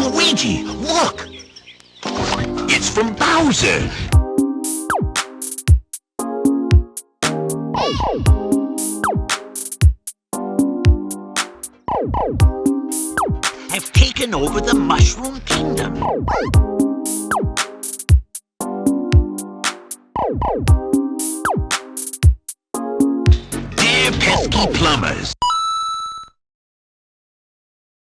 Luigi, look! It's from Bowser! Have taken over the Mushroom Kingdom. Dear Pesky Plumbers.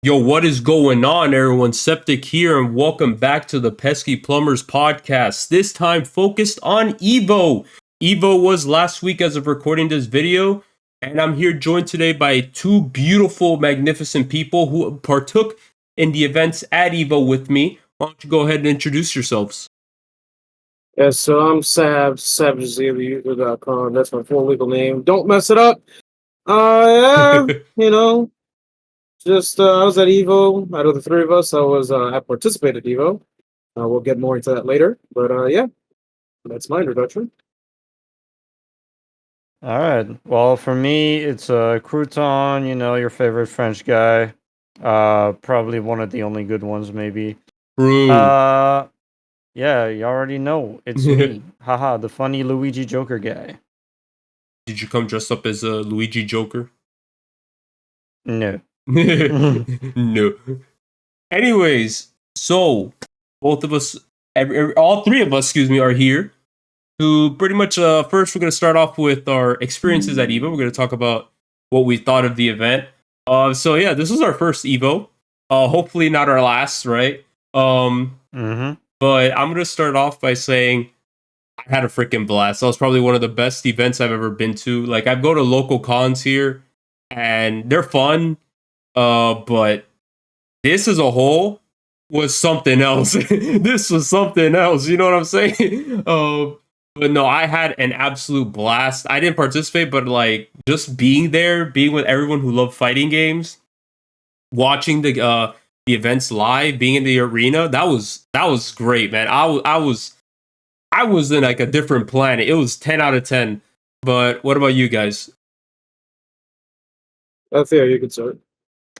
Yo, what is going on, everyone? Septic here, and welcome back to the Pesky Plumbers Podcast. This time focused on EVO. EVO was last week as of recording this video, and I'm here joined today by two beautiful, magnificent people who partook in the events at EVO with me. Why don't you go ahead and introduce yourselves? Yeah, so I'm Sab, SavagezLeader.com. That's my full legal name. Don't mess it up. Yeah, just I was at EVO. Out of the three of us, I participated at EVO. We'll get more into that later. But yeah, that's my introduction. All right. Well, for me, it's Crouton, your favorite French guy. Probably one of the only good ones, maybe. True. Yeah, you already know. It's me. Haha, the funny Luigi Joker guy. Did you come dressed up as a Luigi Joker? No. No. Anyways, so both of us, all three of us, are here to pretty much. First, we're going to start off with our experiences at EVO. We're going to talk about what we thought of the event. So yeah, this was our first EVO. Hopefully not our last, right? But I'm going to start off by saying I had a freaking blast. That was probably one of the best events I've ever been to. Like, I go to local cons here, and they're fun. But this as a whole was something else. This was something else. You know what I'm saying? But no, I had an absolute blast. I didn't participate, but like just being there, being with everyone who loved fighting games, watching the events live, being in the arena, that was great, man. I was in like a different planet. It was 10 out of 10. But what about you guys? Theo, you can start.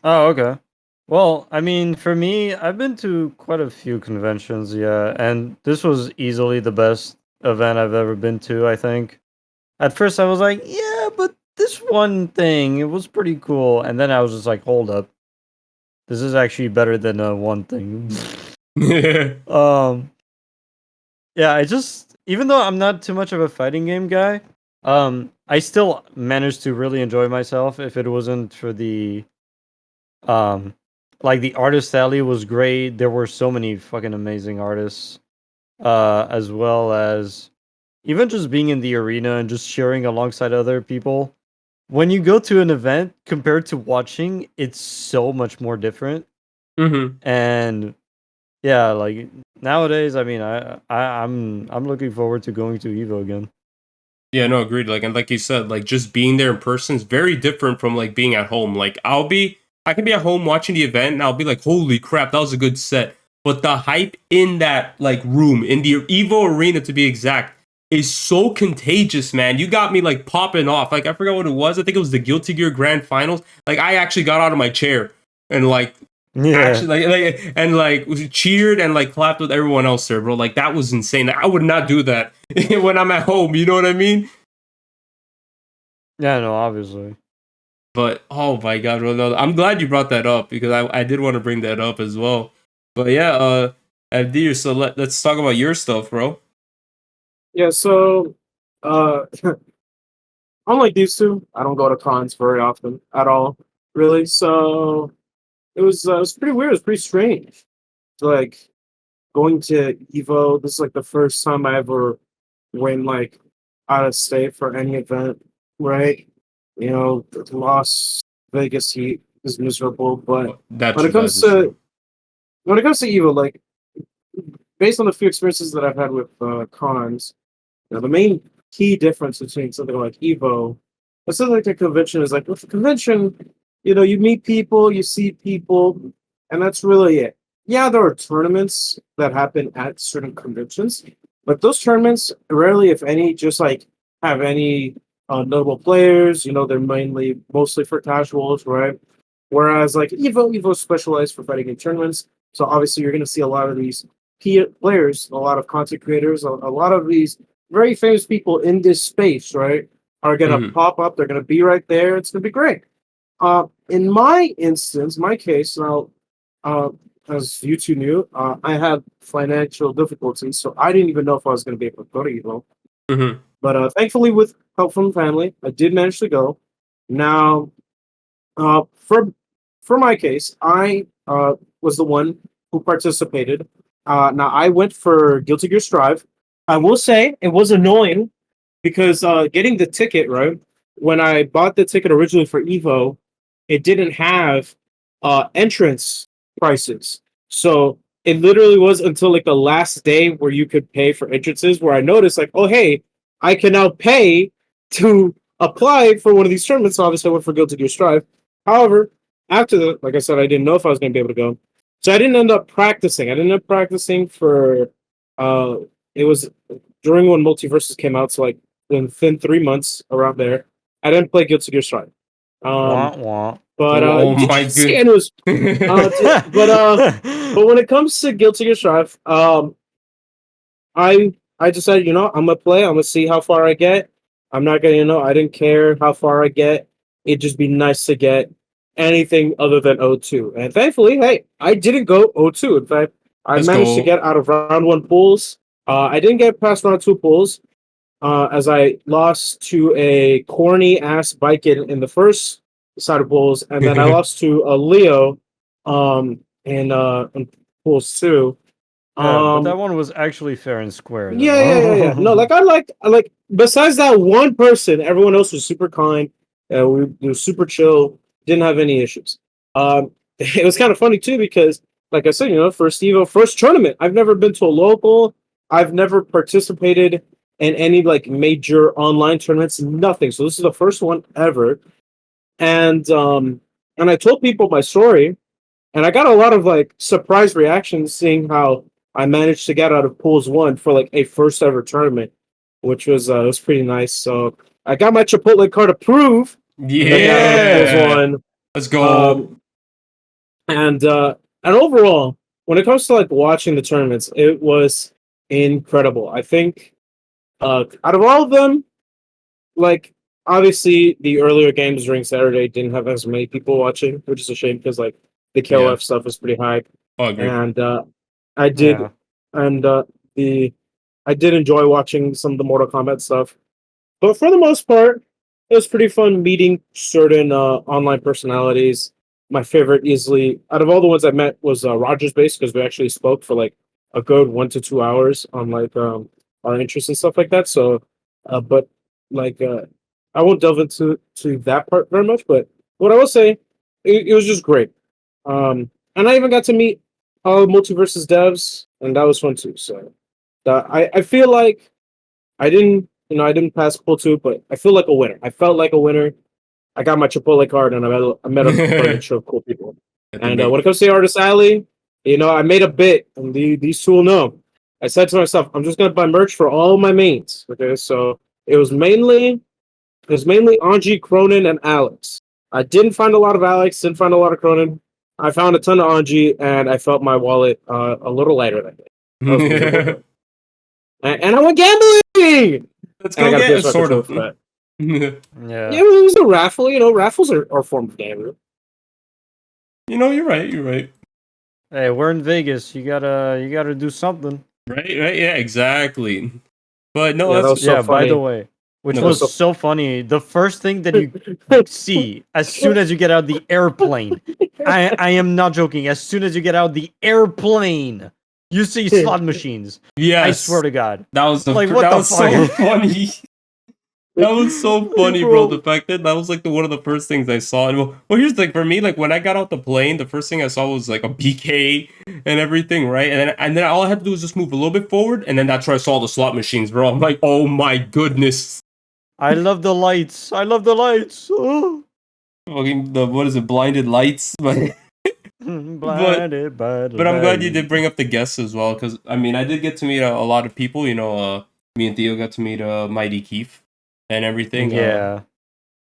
Oh, okay. Well, I mean, for me, I've been to quite a few conventions, yeah, and this was easily the best event I've ever been to, I think. At first, I was like, yeah, but this one thing, it was pretty cool. And then I was just like, hold up. This is actually better than one thing. Yeah, I just, even though I'm not too much of a fighting game guy, I still managed to really enjoy myself. If it wasn't for the, like the artist alley was great. There were so many fucking amazing artists, as well as even just being in the arena and just cheering alongside other people. When you go to an event compared to watching, it's so much more different. And yeah, like nowadays, I mean, I'm looking forward to going to EVO again. Yeah, no, agreed. Like, and like you said, like just being there in person is very different from like being at home. Like I can be at home watching the event and I'll be like, holy crap, that was a good set. But the hype in that like room, in the EVO arena to be exact, is so contagious, man. You got me like popping off. Like I forgot what it was. I think it was the Guilty Gear Grand Finals. Like I actually got out of my chair and like actually like cheered and like clapped with everyone else there, bro. Like that was insane. Like, I would not do that when I'm at home. You know what I mean? Yeah, no, obviously. But oh my god, bro, no, I'm glad you brought that up because I did want to bring that up as well. But yeah, Abdir, so let's talk about your stuff, bro. Yeah, so unlike these two, I don't go to cons very often at all, really. So it was pretty weird. It was pretty strange. Like going to EVO. This is like the first time I ever went like out of state for any event, right? Las Vegas heat is miserable, but when it comes to EVO, like based on the few experiences that I've had with cons, the main key difference between something like EVO and something like a convention is like with a convention, you meet people, you see people, and that's really it. Yeah, there are tournaments that happen at certain conventions, but those tournaments rarely, if any, just like have any notable players. They're mostly for casuals, right? Whereas like Evo specialized for fighting in tournaments. So obviously, you're going to see a lot of these players, a lot of content creators, a lot of these very famous people in this space, right, are going to Mhm. pop up. They're going to be right there. It's going to be great. In my instance, my case, now, uh, as you two knew, I had financial difficulties, so I didn't even know if I was going to be able to go to Evo. Mhm. But thankfully, with help from family, I did manage to go. Now, uh, for for my case, I was the one who participated. Now, I went for Guilty Gear Strive. I will say it was annoying because getting the ticket right when I bought the ticket originally for Evo, it didn't have entrance prices. So it literally was until like the last day where you could pay for entrances where I noticed like, oh hey, I can now pay to apply for one of these tournaments. So obviously I went for Guilty Gear Strive. However, after the like I said, I didn't know if I was gonna be able to go. So I didn't end up practicing. I didn't end up practicing for it was during when Multiverses came out, so like within 3 months around there. I didn't play Guilty Gear Strive. Wah, Um, wah. but Oh my it was but when it comes to Guilty Gear Strive, I decided, I'm gonna play. I'm gonna see how far I get. I'm not gonna, I didn't care how far I get. It'd just be nice to get anything other than O2. And thankfully, hey, I didn't go O2. In fact, I Let's managed to go. get out of round one pools. I didn't get past round two pools, as I lost to a corny ass bike in the first side of pools, and then I lost to a Leo in pools two. Yeah, but that Um, one was actually fair and square, yeah. No, though. like I like. Besides that one person, everyone else was super kind. We were super chill. Didn't have any issues. It was kind of funny too because, like I said, first Evo, first tournament. I've never been to a local. I've never participated in any like major online tournaments. Nothing. So this is the first one ever. And I told people my story, and I got a lot of like surprise reactions seeing how I managed to get out of pools one for like a first ever tournament, which was pretty nice. So I got my Chipotle card approved, and I got out of pools Yeah. one. Let's go. Um, and overall, when it comes to like watching the tournaments, it was incredible. I think out of all of them, like obviously the earlier games during Saturday didn't have as many people watching, which is a shame because like the Yeah. KOF stuff was pretty hype, I agree. and I did Yeah. and the I did enjoy watching some of the Mortal Kombat stuff, but for the most part, it was pretty fun meeting certain online personalities. My favorite, easily out of all the ones I met, was Rogers Base because we actually spoke for like a good 1 to 2 hours on like our interests and stuff like that. So, but like I won't delve into that part very much. But what I will say, it was just great. And I even got to meet all Multiverses devs, and that was fun too. So, I feel like I didn't pass pool two, but I feel like a winner. I felt like a winner. I got my Chipotle card, and I met a bunch of cool people. At the And big. when it comes to Artist Alley, I made a bit, and these two will know. I said to myself, I'm just gonna buy merch for all my mains. Okay, so it was mainly Anji, Cronin, and Alex. I didn't find a lot of Alex, didn't find a lot of Cronin. I found a ton of Anji, and I felt my wallet a little lighter that day. I was miserable, but and I went gambling, Let's and I go got a get PS5 sort controller of. for that. Yeah. Yeah, it was a raffle. Raffles are a form of gambling. You're right. You're right. Hey, we're in Vegas. You gotta do something. Right. Yeah. Exactly. But no, Yeah, that was that's so Yeah, by the funny. way, which no. That was was so. so funny, the first thing that you see as soon as you get out of the airplane, I am not joking, as soon as you get out of the airplane, you see slot machines. I swear Yes. to God. That was Like, what that the was so fuck? funny. That was so funny, bro. Bro. The fact that was like one of the first things I saw. And well, here's the thing for me. Like when I got out the plane, the first thing I saw was like a BK and everything, right? And then all I had to do was just move a little bit forward, and then that's where I saw the slot machines, bro. I'm like, oh my goodness. I love the lights. I love the lights. Oh. Fucking the what is it? Blinded lights, but Blinded by the but I'm glad you did light. bring up the guests as well, because I mean I did get to meet a lot of people. Me and Theo got to meet Mighty Keith and everything. Yeah.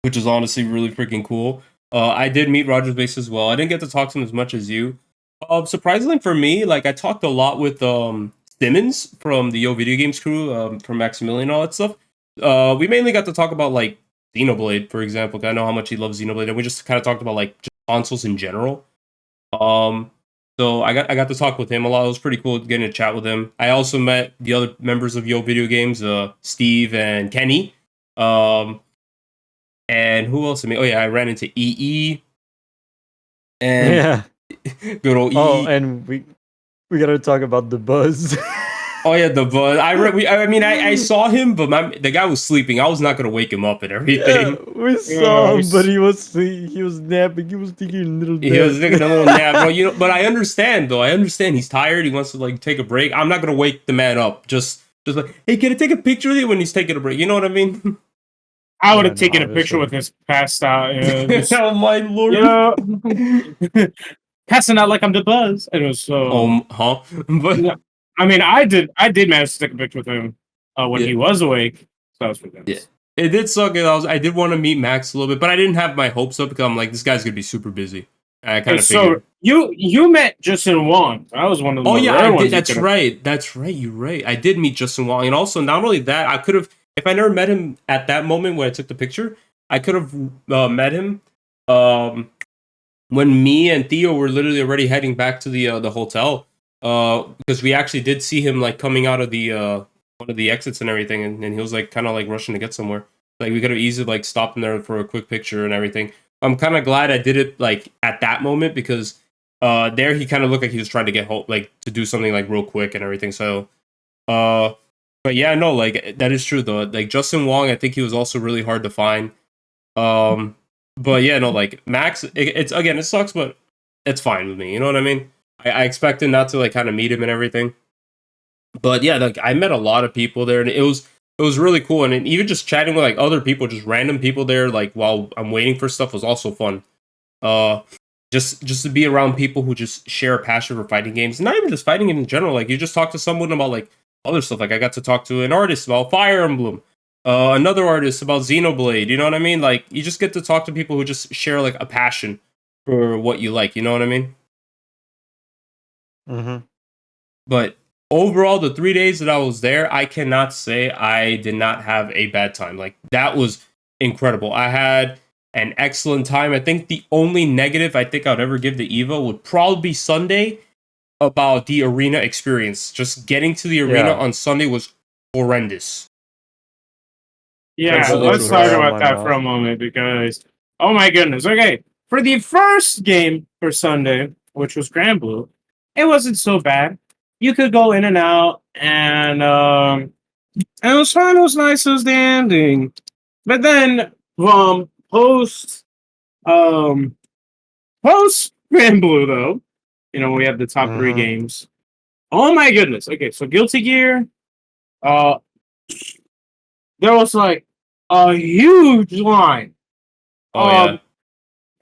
Which is honestly really freaking cool. I did meet Rogers Base as well. I didn't get to talk to him as much as you, Surprisingly for me, like I talked a lot with Simmons from the Yo Video Games crew, from Maximilian and all that stuff. We mainly got to talk about like Xenoblade, for example. 'Cause I know how much he loves Xenoblade, and we just kind of talked about like just consoles in general. Um, so I got to talk with him a lot. It was pretty cool getting to chat with him. I also met the other members of Yo Video Games, Steve and Kenny. And who else? Oh yeah, I ran into EE and Yeah. good old EE. Oh, and we gotta talk about the buzz. Oh yeah, the buzz. I saw him, but the guy was sleeping. I was not gonna wake him up and everything. Yeah, we saw him, but he was napping. He was taking a little nap. He was taking a little nap, bro. But I understand though. I understand he's tired. He wants to like take a break. I'm not gonna wake the man up. Just like, hey, can I take a picture with you when he's taking a break? You know what I mean? I would have taken a picture with his passed out. Oh my lord! Passing out like I'm the Buzz. It was so. But yeah. I mean, I did manage to take a picture with him when he was awake. So that was pretty nice. Yeah. It did suck. I did want to meet Max a little bit, but I didn't have my hopes up because I'm like, this guy's gonna be super busy. I kind of figured. So you met Justin Wong. I was one of the I did. That's right. That's right. You're right. I did meet Justin Wong, and also not only that, I could have, if I never met him at that moment when I took the picture, I could have met him when me and Theo were literally already heading back to the hotel. Because we actually did see him like coming out of the one of the exits and everything, and he was like kind of like rushing to get somewhere. Like we could have easily like stopped him there for a quick picture and everything. I'm kind of glad I did it like at that moment because there he kind of looked like he was trying to get home, like to do something like real quick and everything. So, but yeah, no, like that is true though. Like Justin Wong, I think he was also really hard to find. But yeah, no, like Max, it's again, it sucks, but it's fine with me. You know what I mean? I expected not to like kind of meet him and everything, but yeah, like I met a lot of people there, and it was really cool. And even just chatting with like other people, just random people there, like while I'm waiting for stuff, was also fun. Just to be around people who just share a passion for fighting games, not even just fighting in general. Like you just talk to someone about like other stuff. Like I got to talk to an artist about Fire Emblem, another artist about Xenoblade. You know what I mean? Like you just get to talk to people who just share like a passion for what you like. You know what I mean? Mm-hmm. But overall, the 3 days that I was there, I cannot say I did not have a bad time. Like that was incredible. I had an excellent time. I think the only negative I think I'd ever give the EVO would probably be Sunday about the arena experience. Just getting to the arena on Sunday was horrendous. Yeah, let's talk about that for a moment because, oh my goodness. Okay, for the first game for Sunday, which was Grand Blue, it wasn't so bad. You could go in and out, and it was fun. It was nice. It was the ending. But then, post Grand Blue, though, we have the top three games. Oh my goodness. Okay, so Guilty Gear, there was like a huge line. Yeah.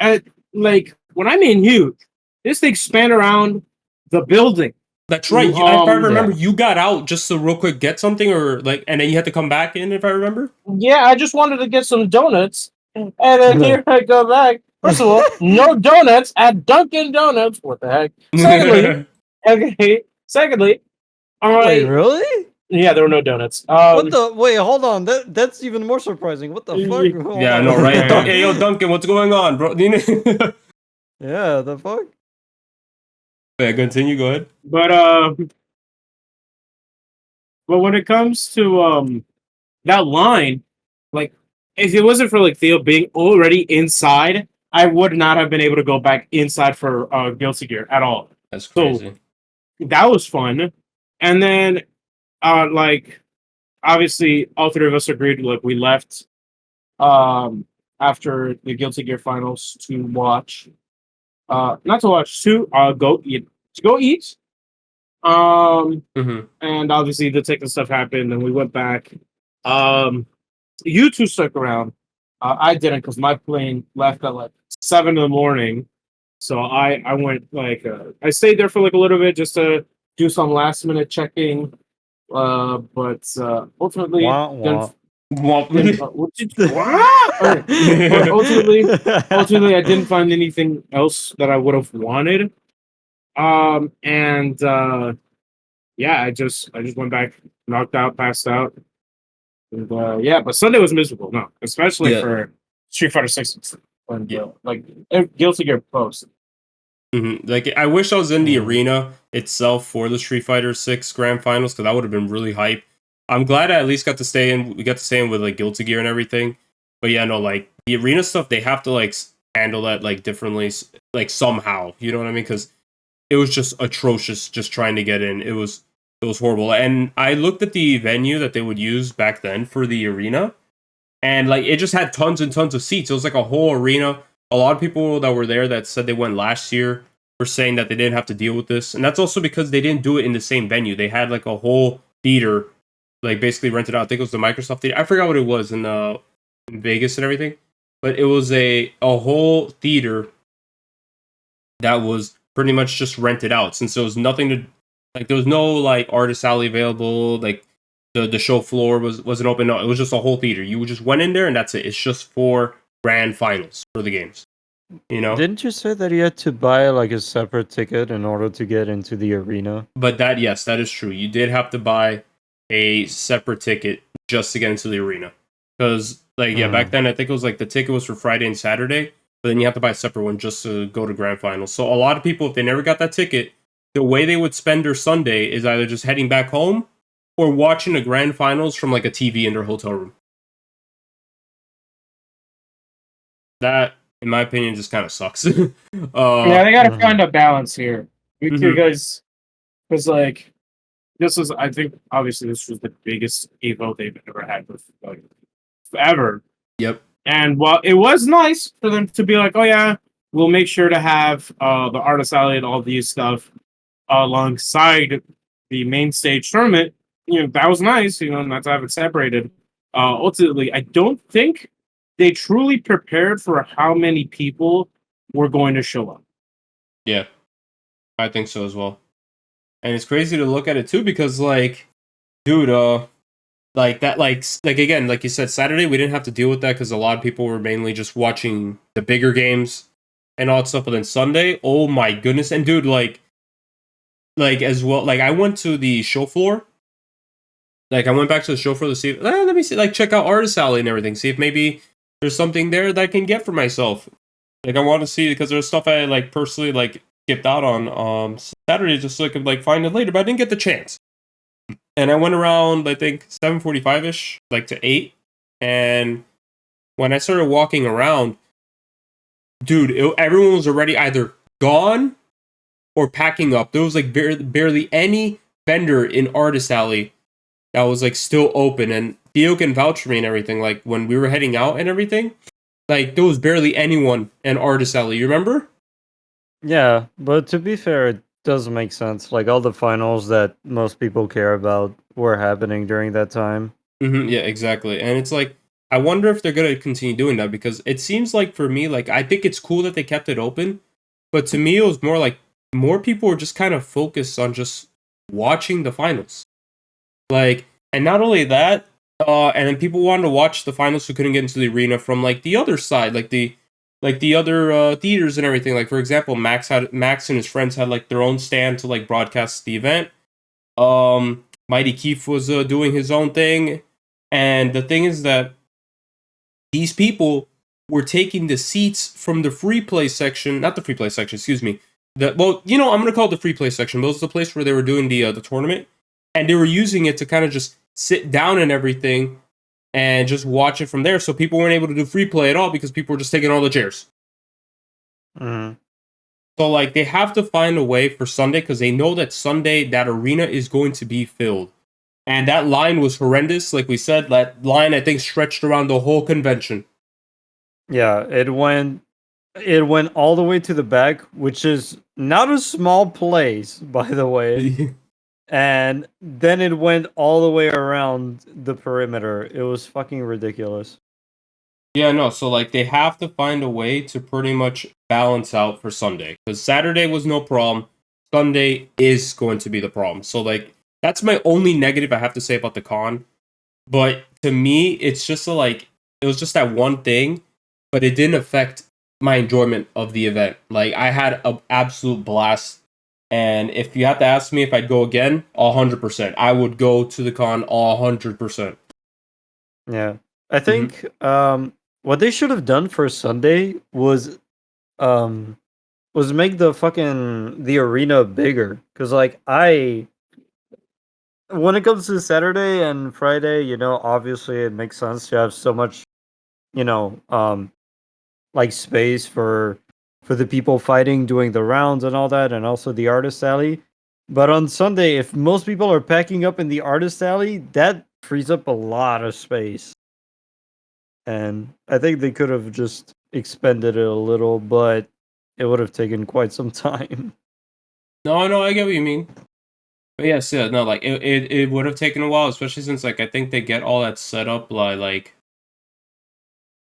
And like when I mean huge, this thing spanned around the building. That's right. If I remember, you got out just to real quick get something, or like, and then you had to come back in. If I remember. Yeah, I just wanted to get some donuts, and then here I go back. First of all, no donuts at Dunkin' Donuts. What the heck? Secondly, all right. Wait, really? Yeah, there were no donuts. What the? Wait, hold on. That's even more surprising. What the fuck? Yeah, I know, right? Hey, yo, Duncan, what's going on, bro? Yeah, the fuck? Yeah, continue. Go ahead. But when it comes to that line, like if it wasn't for like Theo being already inside, I would not have been able to go back inside for Guilty Gear at all. That's crazy. So, that was fun, and then like obviously all three of us agreed. Like we left after the Guilty Gear finals to watch. Not to watch, to go eat. To go eat. And obviously the technical stuff happened, and we went back. You two stuck around. I didn't because my plane left at like 7 a.m. So I went like I stayed there for like a little bit just to do some last minute checking. But ultimately, ultimately, I didn't find anything else that I would have wanted. And yeah, I just went back, knocked out, passed out. And yeah, but Sunday was miserable. No, especially Yeah. for Street Fighter 6 when Yeah. like Guilty Gear post. Like, I wish I was in the Mm. arena itself for the Street Fighter 6 Grand Finals, because that would have been really hype. I'm glad I at least got to stay in. We got to stay in with like Guilty Gear and everything. But yeah, no, like the arena stuff, they have to like handle that like differently, like somehow. You know what I mean? Because it was just atrocious just trying to get in. It was horrible. And I looked at the venue that they would use back then for the arena, and like it just had tons and tons of seats. It was like a whole arena. A lot of people that were there that said they went last year were saying that they didn't have to deal with this, and that's also because they didn't do it in the same venue. They had like a whole theater, like basically rented out. I think it was the Microsoft theater. I forgot what it was in Vegas and everything, but it was a whole theater that was pretty much just rented out, since there was nothing to, like, there was no like artist alley available, like the show floor wasn't open. No, it was just a whole theater. You just went in there and that's it. It's just for grand finals for the games, you know. Didn't you say that you had to buy like a separate ticket in order to get into the arena? But that, yes, that is true. You did have to buy a separate ticket just to get into the arena, because like, yeah, back then I think it was like the ticket was for Friday and Saturday, but then you have to buy a separate one just to go to grand finals. So a lot of people, if they never got that ticket, the way they would spend their Sunday is either just heading back home or watching the grand finals from like a TV in their hotel room. That, in my opinion, just kind of sucks. Yeah, they got to Mhm. find a balance here Mhm. because like this is, I think, obviously this was the biggest EVO they've ever had with like ever. Yep. And while it was nice for them to be like, oh yeah, we'll make sure to have the artist alley and all these stuff alongside the main stage tournament, that was nice, not to have it separated. Ultimately, I don't think they truly prepared for how many people were going to show up. Yeah, I think so as well. And it's crazy to look at it too, because like, dude, like that, like again, like you said, Saturday we didn't have to deal with that because a lot of people were mainly just watching the bigger games and all that stuff. But then Sunday, oh my goodness, and dude, like as well, like I went to the show floor. Like I went back to the show floor to see, let me see, like check out Artist Alley and everything, see if maybe there's something there that I can get for myself. Like I want to see, because there's stuff I like personally like skipped out on Saturday just so I could like find it later, but I didn't get the chance. And I went around, I think 7:45ish, like to 8, and when I started walking around, dude, everyone was already either gone or packing up. There was like barely any vendor in Artist Alley that was like still open, and Theo can vouch for me and everything. Like when we were heading out and everything, like there was barely anyone in Artist Alley. You remember? Yeah, but to be fair, it does make sense. Like all the finals that most people care about were happening during that time. Yeah, exactly. And it's like, I wonder if they're gonna continue doing that, because it seems like, for me, like I think it's cool that they kept it open, but to me it was more like more people were just kind of focused on just watching the finals. Like, and not only that, and then people wanted to watch the finals who couldn't get into the arena from like the other side, like the other theaters and everything. Like for example, Max and his friends had like their own stand to like broadcast the event. Mighty Keith was doing his own thing, and the thing is that these people were taking the seats from the free play section, not the free play section, excuse me. I'm gonna call it the free play section. But it was the place where they were doing the tournament, and they were using it to kind of just sit down and everything, and just watch it from there. So people weren't able to do free play at all because people were just taking all the chairs. Mhm. So like they have to find a way for Sunday, because they know that Sunday that arena is going to be filled. And that line was horrendous. Like we said, that line I think stretched around the whole convention. Yeah, it went all the way to the back, which is not a small place, by the way. And then it went all the way around the perimeter. It was fucking ridiculous. Yeah, no, so like they have to find a way to pretty much balance out for Sunday. Because Saturday was no problem. Sunday is going to be the problem. So like that's my only negative I have to say about the con. But to me, it's just it was just that one thing, but it didn't affect my enjoyment of the event. Like I had an absolute blast And if you have to ask me if I'd go again, 100%. I would go to the con 100%. Yeah. I think what they should have done for Sunday was make the arena bigger. Cause like when it comes to Saturday and Friday, obviously it makes sense to have so much, like space for the people fighting, doing the rounds and all that, and also the artist alley. But on Sunday, if most people are packing up in the artist alley, that frees up a lot of space. And I think they could have just expended it a little, but it would have taken quite some time. No, I get what you mean. But yes, yeah, no, like it would have taken a while, especially since like I think they get all that set up like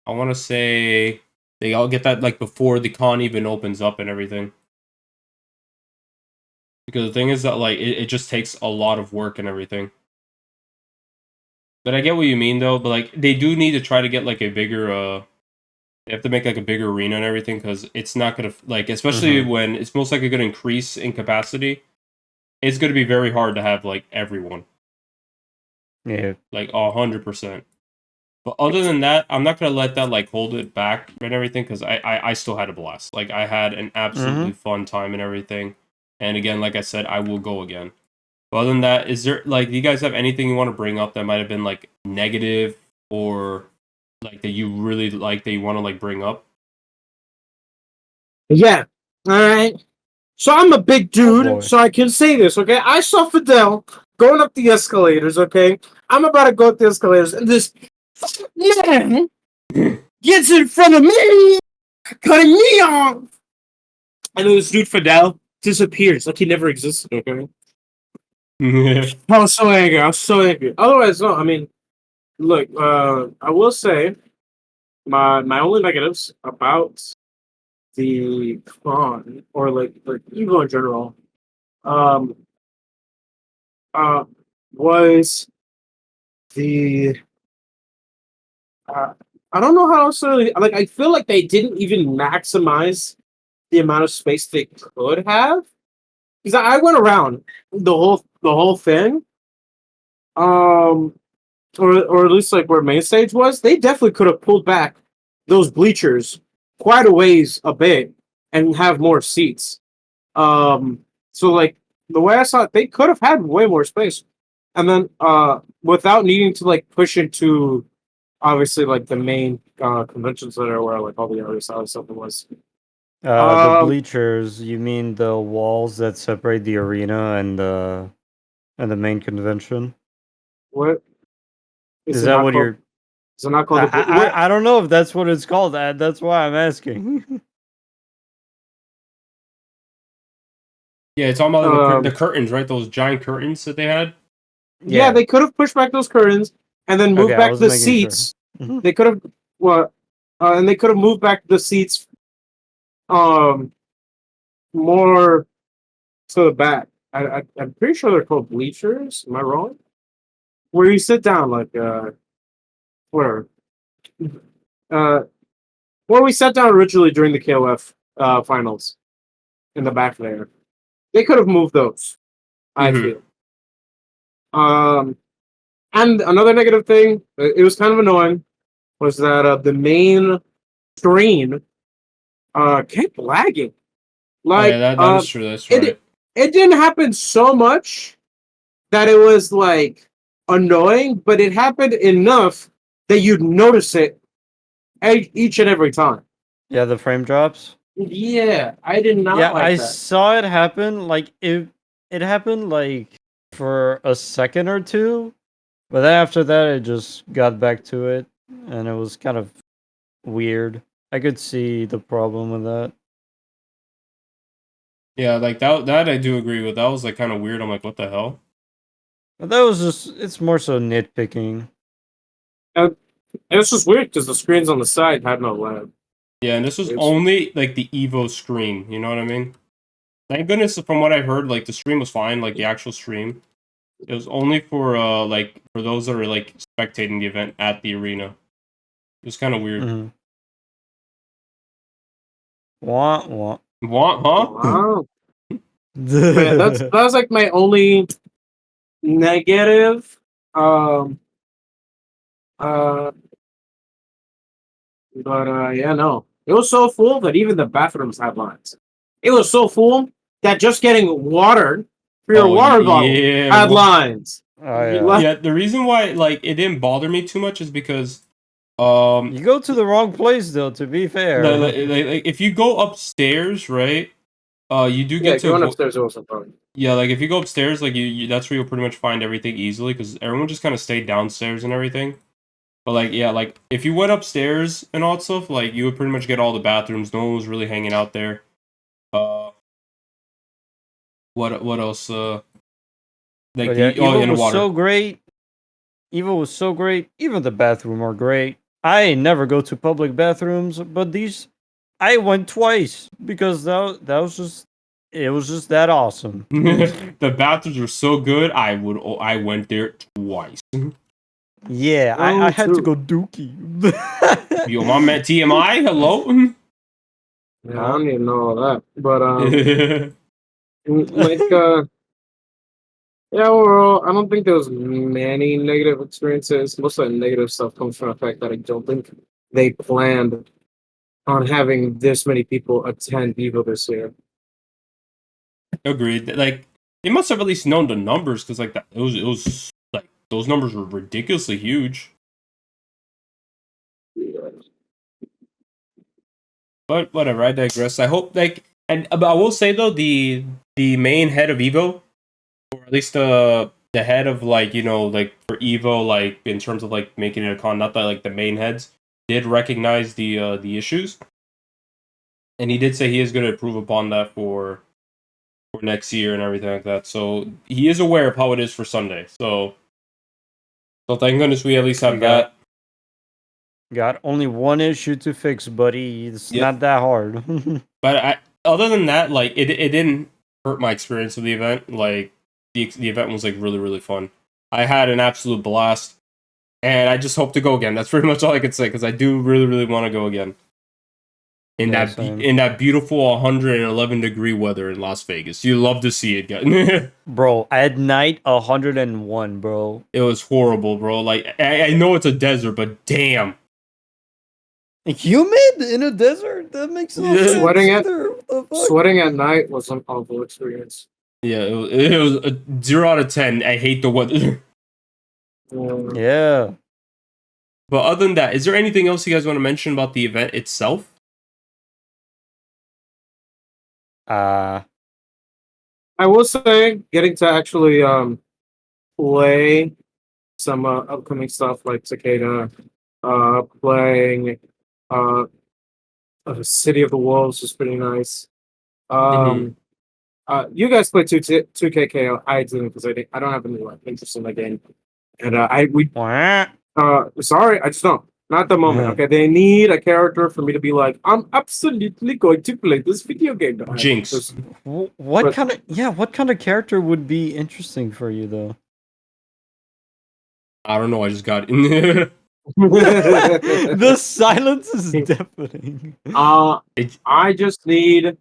I want to say they all get that like before the con even opens up and everything. Because the thing is that like it just takes a lot of work and everything. But I get what you mean though. But like they do need to try to get like a bigger. They have to make like a bigger arena and everything because it's not gonna like especially when it's most likely gonna increase in capacity. It's gonna be very hard to have like everyone. Yeah. Like 100%. But other than that, I'm not gonna let that like hold it back and everything because I still had a blast. Like I had an absolutely fun time and everything. And again, like I said, I will go again. But other than that, is there like do you guys have anything you want to bring up that might have been like negative or like that you really like that you want to like bring up? Yeah. All right. So I'm a big boy. dude, so I can say this, okay? I saw Fidel going up the escalators, okay? I'm about to go up the escalators, and this man gets in front of me, cutting me off. And then this dude Fidel disappears like he never existed, okay? I was so angry. I was so angry. Otherwise, no, I mean, look, I will say my only negatives about the con or like EVO in general, um, was the I don't know how else to really like. I feel like they didn't even maximize the amount of space they could have because I went around the whole thing, um, or at least like where main stage was. They definitely could have pulled back those bleachers quite a ways a bit and have more seats. So like the way I saw it, they could have had way more space, and then without needing to like push into obviously like the main convention center where like all the other stuff was. The bleachers, you mean the walls that separate the arena and the main convention? What Is that what you're? Is it not called? I don't know if that's what it's called. That's why I'm asking. Yeah, it's talking about the curtains, right? Those giant curtains that they had. Yeah, they could have pushed back those curtains and then moved back the seats. Sure. They could have and they could have moved back the seats more to the back. I'm pretty sure they're called bleachers. Am I wrong? Where you sit down, like where where we sat down originally during the KOF finals in the back there. They could have moved those. I feel. And another negative thing, it was kind of annoying, was that the main screen kept lagging. Like, yeah, that is true. That's right. It didn't happen so much that it was like annoying, but it happened enough that you'd notice it each and every time. Yeah, the frame drops. Yeah, I did not like that. I saw it happen. Like it happened like for a second or two, but then after that, it just got back to it, and it was kind of weird. I could see the problem with that. Yeah, like that I do agree with. That was like kind of weird. I'm like, what the hell? But that was it's more so nitpicking. It's just weird because the screens on the side had no lag. Yeah, and this was only like the EVO screen. You know what I mean? Thank goodness, from what I heard, like the stream was fine. Like the actual stream, it was only for like for those that are like spectating the event at the arena. It was kind of weird. Mm-hmm. Wah. What? Huh? Wow. Man, that's like my only negative. Uh, yeah, no, it was so full that even the bathrooms had lines. It was so full that just getting water for your water bottle had lines. Oh, You yeah. left- Yeah, the reason why like it didn't bother me too much is because You go to the wrong place, though. To be fair, like, if you go upstairs, right? You do Yeah, get to going upstairs also fun. yeah, like if you go upstairs, like you that's where you'll pretty much find everything easily because everyone just kind of stayed downstairs and everything. But like yeah, like if you went upstairs and all that stuff, like you would pretty much get all the bathrooms. No one was really hanging out there. What else? Like but yeah, the oh, Evo and was water. so great. Evo was so great. Even the bathroom are great. I never go to public bathrooms, but these I went twice because that was just it was just that awesome. The bathrooms were so good. I went there twice. Yeah, I had to true. go dookie. Yo, my man TMI. Hello. Yeah, I don't even know all that, but Yeah, like yeah, overall, I don't think there was many negative experiences. Most of the negative stuff comes from the fact that I don't think they planned on having this many people attend Evo this year. agreed. Like they must have at least known the numbers because like that it was like those numbers were ridiculously huge. But whatever, I digress. I hope like and but I will say though the main head of Evo, or at least the head of like like for Evo like in terms of like making it a con, not that like the main heads did recognize the issues, and he did say he is going to improve upon that for next year and everything like that. So he is aware of how it is for Sunday. So thank goodness we at least have that. Got only one issue to fix, buddy. It's Yep. not that hard. But other than that, like it didn't hurt my experience of the event. Like the event was like really really fun. I had an absolute blast, and I just hope to go again. That's pretty much all I could say because I do really really want to go again. In Yeah, that same. in that beautiful 111-degree weather in Las Vegas, you love to see it, guys. Bro, at night 101, bro. It was horrible, bro. Like I know it's a desert, but damn. Humid in a desert? That makes no Yeah. sense. Sweating at- either. What the fuck? Sweating at night was an awful experience. Yeah, it was a 0 out of 10. I hate the weather. Yeah. But other than that, is there anything else you guys want to mention about the event itself? I will say, getting to actually play some upcoming stuff like Cicada, playing City of the Wolves was pretty nice. You guys played 2KK. I didn't because I don't have any interest in the game, and Wah. sorry, I just don't. Not at the moment. Okay, they need a character for me to be like, I'm absolutely going to play this video game. Jinx. Just- What But- kind of character would be interesting for you though? I don't know. I just got it. The silence is deafening. I just need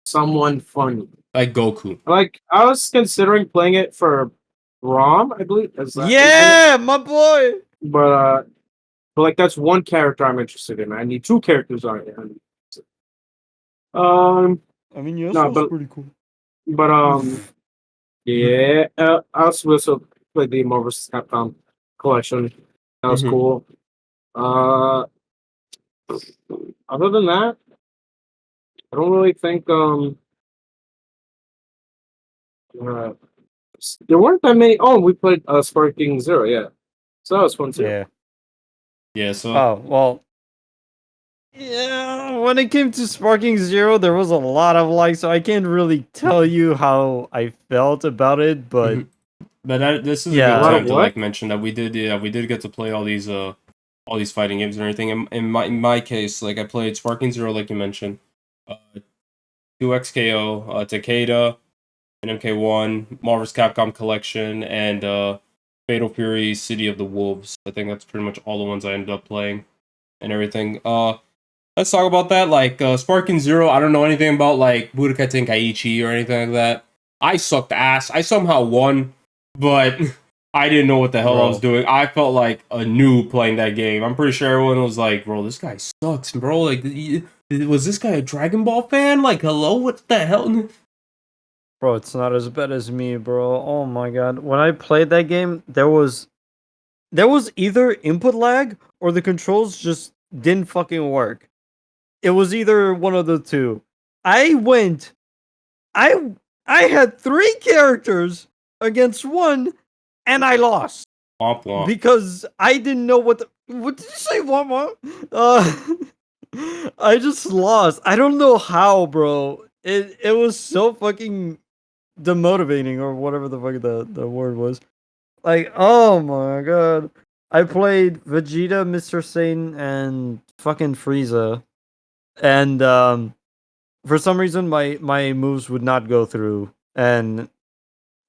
someone funny. Like Goku. Like I was considering playing it for Rom, I believe. Is that his name? Yeah, my boy. But like that's one character I'm interested in. I need two characters on it. I mean, Yasuo's No, but- pretty cool. But yeah. I also played the Marvel vs. Capcom collection. That was Mhm. cool. Other than that, I don't really think there weren't that many. Oh, we played Sparking Zero, yeah. So that was fun too. Yeah. Yeah, so Oh, well. Yeah, when it came to Sparking Zero, there was a lot of likes, so I can't really tell you how I felt about it, but Mhm. But this is Yeah. a A good lot time of to what? like mention that we did get to play all these fighting games and everything. In my case, like I played Sparking Zero, like you mentioned, 2XKO, Takeda, and MK1, Marvel's Capcom Collection, and Fatal Fury, City of the Wolves. I think that's pretty much all the ones I ended up playing and everything. let's talk about that. Like Sparking Zero, I don't know anything about like Budokai Tenkaichi or anything like that. I sucked ass. I somehow won, but I didn't know what the hell I was doing. I felt like a noob playing that game. I'm pretty sure everyone was like, "Bro, this guy sucks, bro." Like, was this guy a Dragon Ball fan? Like, hello, what the hell? Bro, it's not as bad as me, bro. Oh my god. When I played that game, there was either input lag or the controls just didn't fucking work. It was either one of the two. I had 3 characters against 1 and I lost. Womp womp. Because I didn't know what did you say, womp womp? I just lost. I don't know how, bro. It was so fucking demotivating or whatever the fuck the word was. Like, oh my god. I played Vegeta, Mr. Satan, and fucking Frieza. And for some reason my moves would not go through and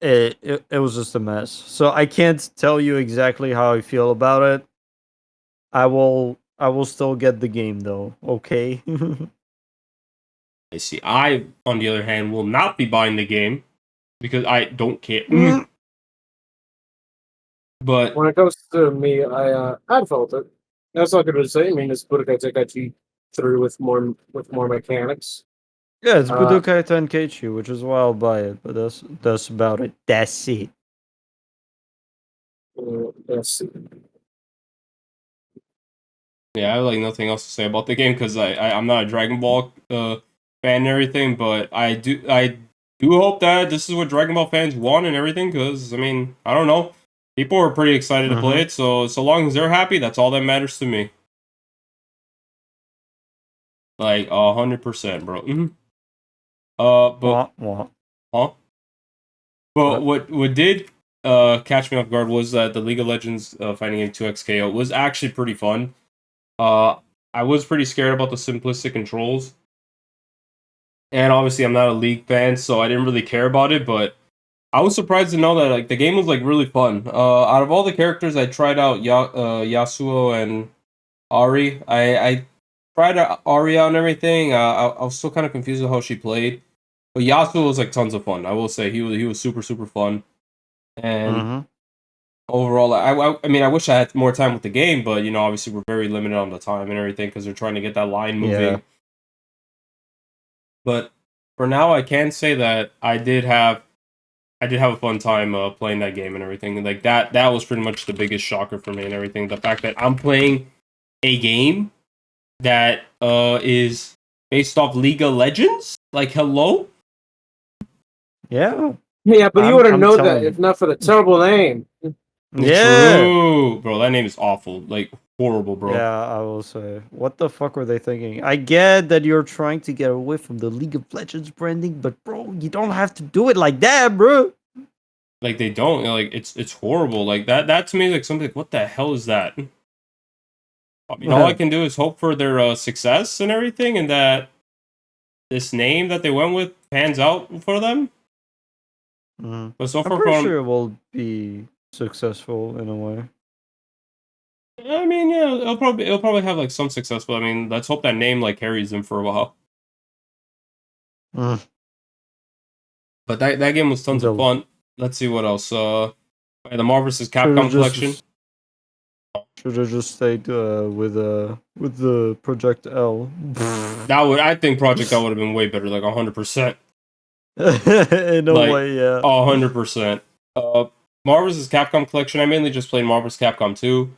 it was just a mess. So I can't tell you exactly how I feel about it. I will still get the game though, okay? I see. I, on the other hand, will not be buying the game because I don't care. But When it comes to me, I felt it. That's not good to say. I mean, it's Budokai Tenkaichi 3 with more mechanics. Yeah, it's Budokai Tenkaichi, which is why I'll buy it, but that's about it. That's it. Yes. yeah, I have like nothing else to say about the game because I'm not a Dragon Ball fan and everything, but I do hope that this is what Dragon Ball fans want and everything because I mean I don't know, people are pretty excited to play it, so long as they're happy, that's all that matters to me. Like 100%, bro. But huh? But what did catch me off guard was that the League of Legends fighting game 2X KO was actually pretty fun. I was pretty scared about the simplistic controls. And obviously I'm not a League fan, so I didn't really care about it, but I was surprised to know that like the game was like really fun. Out of all the characters I tried out Yasuo and Ari. I tried out Ari out and everything. I was still kind of confused with how she played. But Yasuo was like tons of fun. I will say he was super super fun. And overall, I mean, I wish I had more time with the game, but you know, obviously we're very limited on the time and everything because they're trying to get that line moving. Yeah. But for now, I can say that I did have a fun time playing that game and everything. And like that was pretty much the biggest shocker for me and everything. The fact that I'm playing a game that is based off League of Legends. Like, hello. Yeah. Yeah, but you would have known that if not for the terrible name. Yeah. True, bro. That name is awful. Like, horrible, bro. Yeah, I will say. What the fuck were they thinking? I get that you're trying to get away from the League of Legends branding, but bro, you don't have to do it like that, bro. Like they don't. Like it's horrible. Like that to me like something like, what the hell is that? I mean, all I can do is hope for their success and everything, and that this name that they went with pans out for them. But so far, I'm pretty sure it will be successful in a way. I mean, yeah, it'll probably have like some success, but I mean, let's hope that name like carries them for a while. But that game was tons of fun. Let's see what else. The Marvel vs. Capcom collection. Should have just stayed with the Project L. I think Project L would have been way better, like 100%. In a way, yeah. 100%. Marvel vs. Capcom collection. I mainly just played Marvel vs. Capcom 2.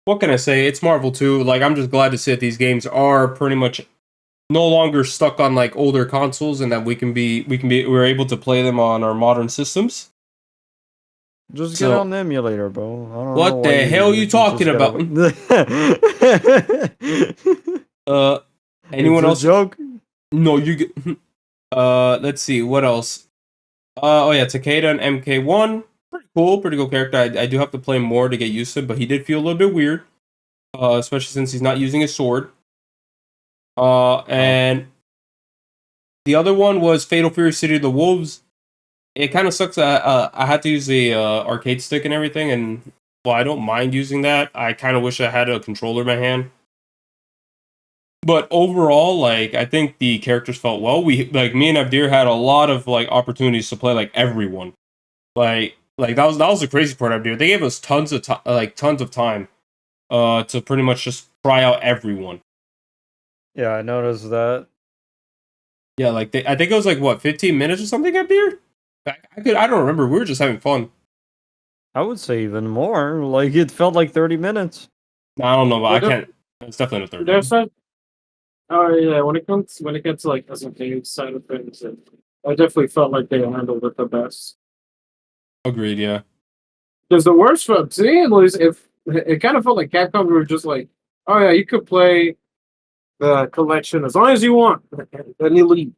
What can I say? It's Marvel 2. Like, I'm just glad to see that these games are pretty much no longer stuck on like older consoles, and that we're able to play them on our modern systems. Just get on the emulator, bro. I don't know what the hell are you talking about? Anyone else? Joke? No, you get. Let's see what else. Oh yeah, Takeda and MK1. Pretty cool character. I do have to play more to get used to him, but he did feel a little bit weird. Especially since he's not using a sword. And the other one was Fatal Fury City of the Wolves. It kind of sucks that I had to use the arcade stick and everything, and well, I don't mind using that. I kind of wish I had a controller in my hand. But overall, like I think the characters felt well. We like me and Abdir had a lot of like opportunities to play like everyone. Like that was the crazy part of Abdir. They gave us tons of tons of time to pretty much just try out everyone. Yeah, I noticed that. Yeah, like I think it was like what 15 minutes or something Abdir. I don't remember. We were just having fun. I would say even more. Like it felt like 30 minutes. I don't know, but I Well, can't. It's definitely not 30. There's a oh yeah, when it gets to like as a game side of things, I definitely felt like they handled it the best. Agreed. Yeah. Because the worst for to me was if it kind of felt like Capcom were just like, oh yeah, you could play the collection as long as you want, then you leave.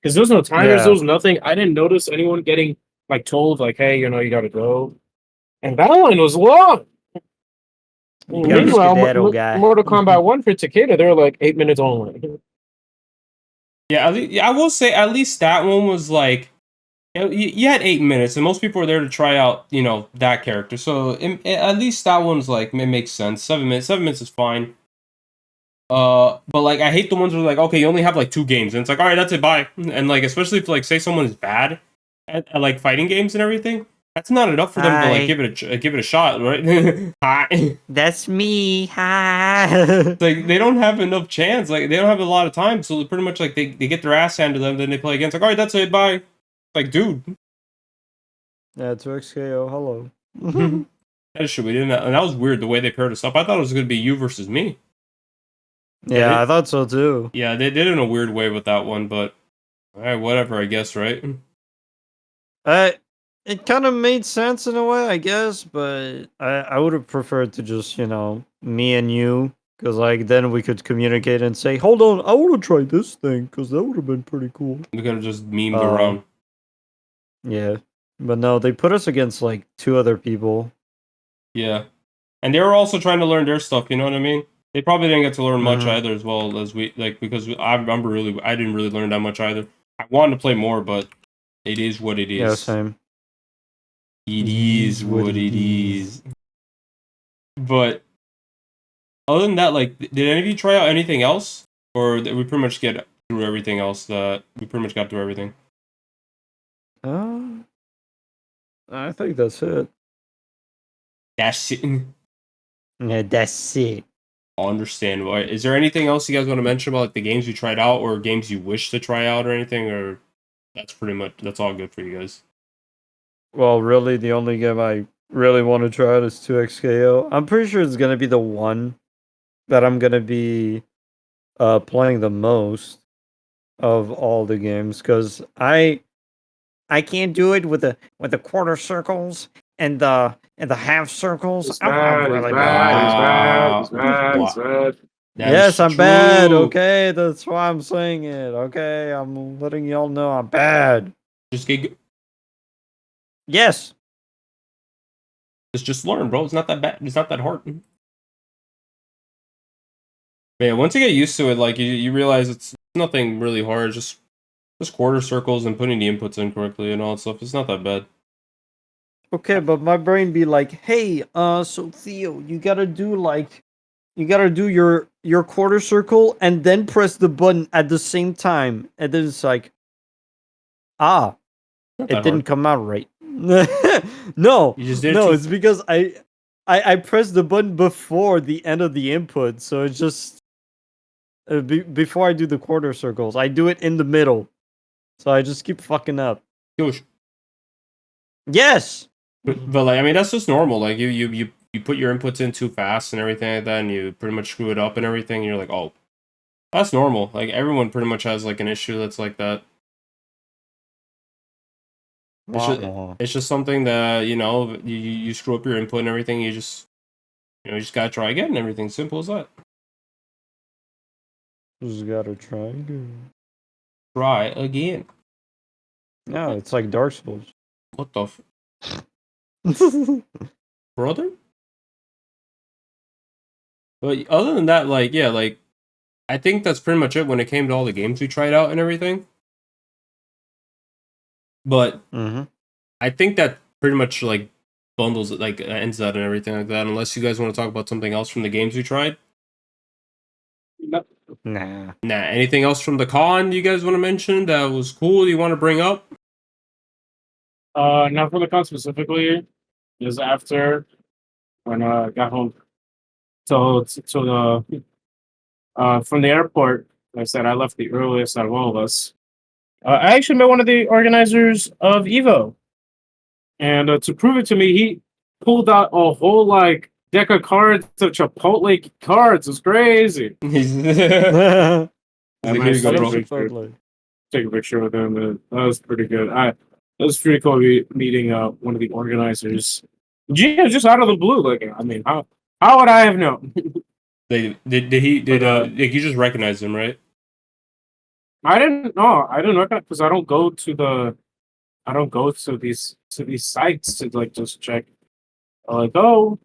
Because there was no timers, Yeah. there was nothing. I didn't notice anyone getting like told like, hey, you gotta go. And that line was long. You got a Meanwhile, skedaddle guy. Mortal Kombat 1 for Takeda, they were like 8 minutes only. Yeah. I will say at least that one was like. You had 8 minutes, and most people were there to try out, that character. So at least that one's like it makes sense. 7 minutes, 7 minutes is fine. But like I hate the ones where like okay, you only have like 2 games, and it's like all right, that's it, bye. And like especially if like say someone is bad at like fighting games and everything, that's not enough for them to Hi. like give it a shot, right? Hi. That's me. Hi. Like they don't have enough chance. Like they don't have a lot of time, so pretty much like they get their ass handed to them, then they play again. It's like all right, that's it, bye. Like dude. Yeah, 2XKO, hello. That shit we didn't, and that was weird the way they paired us up. I thought it was gonna be you versus me. Yeah, I thought so too. Yeah, they did it in a weird way with that one, but alright, whatever, I guess, right? It kind of made sense in a way, I guess, but I would have preferred to just, me and you, because like then we could communicate and say, hold on, I want to try this thing, because that would have been pretty cool. We could have just memed around. Yeah, but no, they put us against like 2 other people. Yeah, and they were also trying to learn their stuff. You know what I mean? They probably didn't get to learn much Mhm. either, as well as we like because I didn't really learn that much either. I wanted to play more, but it is what it is. Yeah, same. It is what it is. But other than that, like, did any of you try out anything else, or did we pretty much get through everything else? That we pretty much got through everything. I think that's it. That's it. Yeah, that's it. Understandable. Is there anything else you guys want to mention about like the games you tried out or games you wish to try out or anything, or that's all good for you guys? Well, really, the only game I really want to try out is 2XKO. I'm pretty sure it's gonna be the one that I'm gonna be playing the most of all the games, because I can't do it with the quarter circles and the half circles. He's I'm bad, he's really bad, he's Wow. bad, he's bad. That Yes, is I'm bad. true. Okay, that's why I'm saying it. Okay, I'm letting y'all know I'm bad. Just get, Yes. just learn, bro. It's not that bad. It's not that hard. But yeah, once you get used to it, like you realize it's nothing really hard. Just quarter circles and putting the inputs in correctly and all that stuff. It's not that bad. Okay, but my brain be like, hey, so Theo, you gotta do your quarter circle and then press the button at the same time. And then it's like, Not it that didn't hard. come out right. No, You just did it no, too- it's because I pressed the button before the end of the input, so it's just before I do the quarter circles, I do it in the middle, so I just keep fucking up. Gosh. Yes. But like I mean that's just normal. Like you put your inputs in too fast and everything like that, and you pretty much screw it up and everything. And you're like, oh, that's normal. Like everyone pretty much has like an issue that's like that. It's just something that you screw up your input and everything. You just gotta try again and everything. Simple as that. Just gotta try again. Try again. No, it's like Dark Souls. What the brother? But other than that, like yeah, like I think that's pretty much it when it came to all the games we tried out and everything. But Mm-hmm. I think that pretty much like bundles it, like ends that and everything like that. Unless you guys want to talk about something else from the games we tried. Nah. Nah. Anything else from the con you guys want to mention that was cool? You want to bring up? Not for the con specifically. Just after when I got home to the from the airport. Like I said I left the earliest out of all of us. I actually met one of the organizers of EVO, and to prove it to me, he pulled out a whole like deck of cards of Chipotle cards. It's crazy. He's I I like, here you go, love bro. Chipotle. take a picture with him. And that was pretty good. It was pretty cool meeting one of the organizers. Just out of the blue. Like, I mean, how would I have known? Like, you just recognize him, right? I didn't know. I didn't recognize because I don't go to these sites to like just check. Like, oh,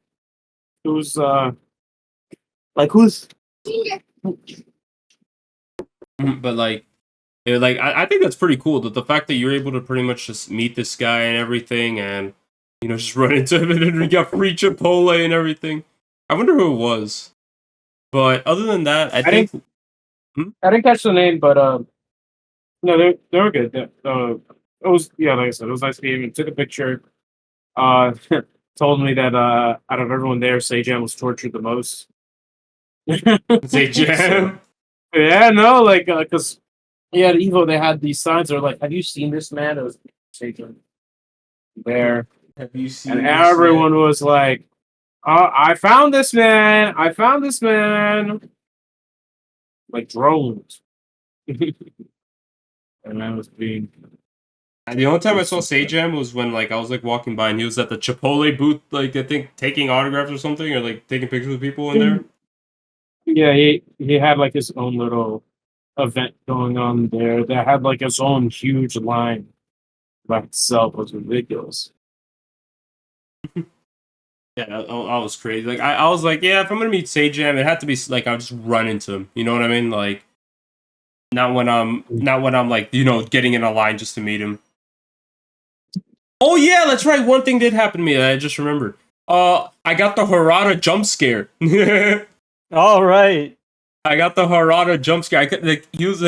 who's who's But I think that's pretty cool. That the fact that you're able to pretty much just meet this guy and everything, and just run into him and we got free Chipotle and everything. I wonder who it was. But other than that, I think I didn't catch the name, but no, they were good. It was like I said, it was nice meeting him. Took a picture. Uh, told me that out of everyone there, Seijam was tortured the most. say Jam. Yeah, no, like because at Evo they had these signs that were like, "Have you seen this man?" It was Seijam there, Have you seen? and this everyone was like, "Oh, I found this man! I found this man!" Like drones. And I was being. The only time I saw Sajam was when I was walking by and he was at the Chipotle booth, I think taking autographs or something, or taking pictures with people in there. Yeah, he had like his own little event going on there that had like his own huge line by itself. It was ridiculous. Yeah, that was crazy. I was like, yeah, if I'm gonna meet Sajam, it had to be I'll just run into him. You know what I mean? Not when I'm getting in a line just to meet him. Oh yeah, that's right. One thing did happen to me that I just remembered. I got the Harada jump scare. All right. I got the Harada jump scare. He was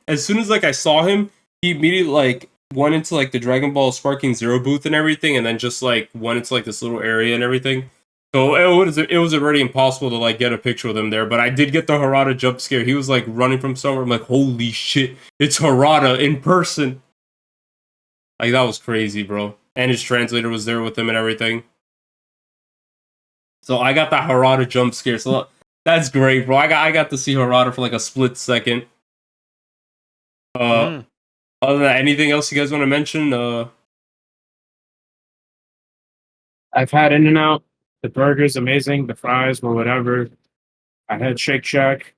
as soon as I saw him, he immediately went into the Dragon Ball Sparking Zero booth and everything, and then just went into this little area and everything. So it was already impossible to get a picture with him there. But I did get the Harada jump scare. He was running from somewhere. I'm like, holy shit, it's Harada in person. That was crazy, bro. And his translator was there with him and everything. So I got that Harada jump scare. So that's great, bro. I got to see Harada for a split second. Other than that, anything else you guys want to mention? I've had In-N-Out. The burger's amazing. The fries were whatever. I had Shake Shack.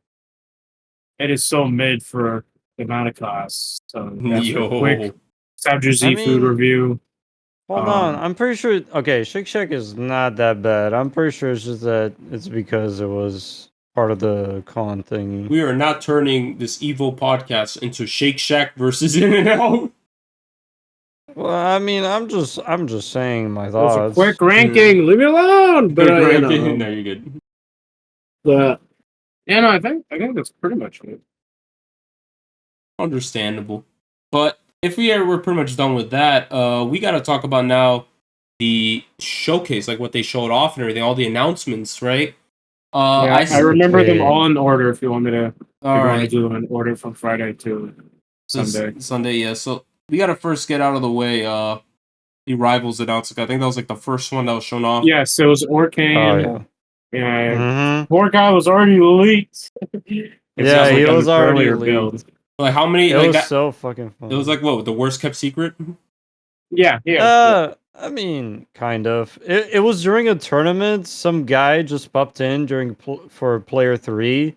It is so mid for the amount of cost. So that's a quick Sabju Z food review. Hold on. I'm pretty sure. Okay, Shake Shack is not that bad. I'm pretty sure it's just that it's because it was part of the con thingy. We are not turning this EVO podcast into Shake Shack versus In-N-Out. Well, I mean, I'm just saying my thoughts. It's a quick ranking. Leave me alone. But ranking. No, you're good. But no, I think that's pretty much it. Understandable. But if we're pretty much done with that, we got to talk about now the showcase, what they showed off and everything, all the announcements, right? I remember them all in order. If you want me to, do them in order from Friday to Sunday. Sunday, yeah. So we got to first get out of the way. The Rivals announcement. I think that was the first one that was shown off. Yes, it was Orkane. Oh, yeah. Orkane was already leaked. Yeah, he was already leaked. How many? It was so fucking fun. It was what, the worst kept secret? Yeah. I mean, kind of. It was during a tournament. Some guy just popped in for player 3,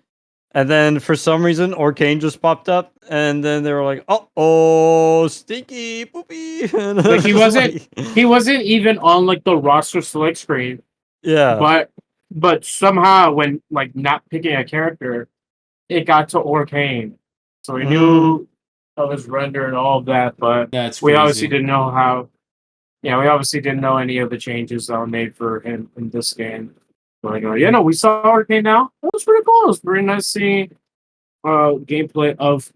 and then for some reason, Orkane just popped up, and then they were like, "Oh, stinky poopy." He wasn't even on the roster select screen. Yeah. But somehow when not picking a character, it got to Orkane. So we knew of his render and all of that, but we obviously didn't know how. Yeah, we obviously didn't know any of the changes that were made for him in this game. But we saw Orkane now. It was pretty cool. It was pretty nice seeing gameplay of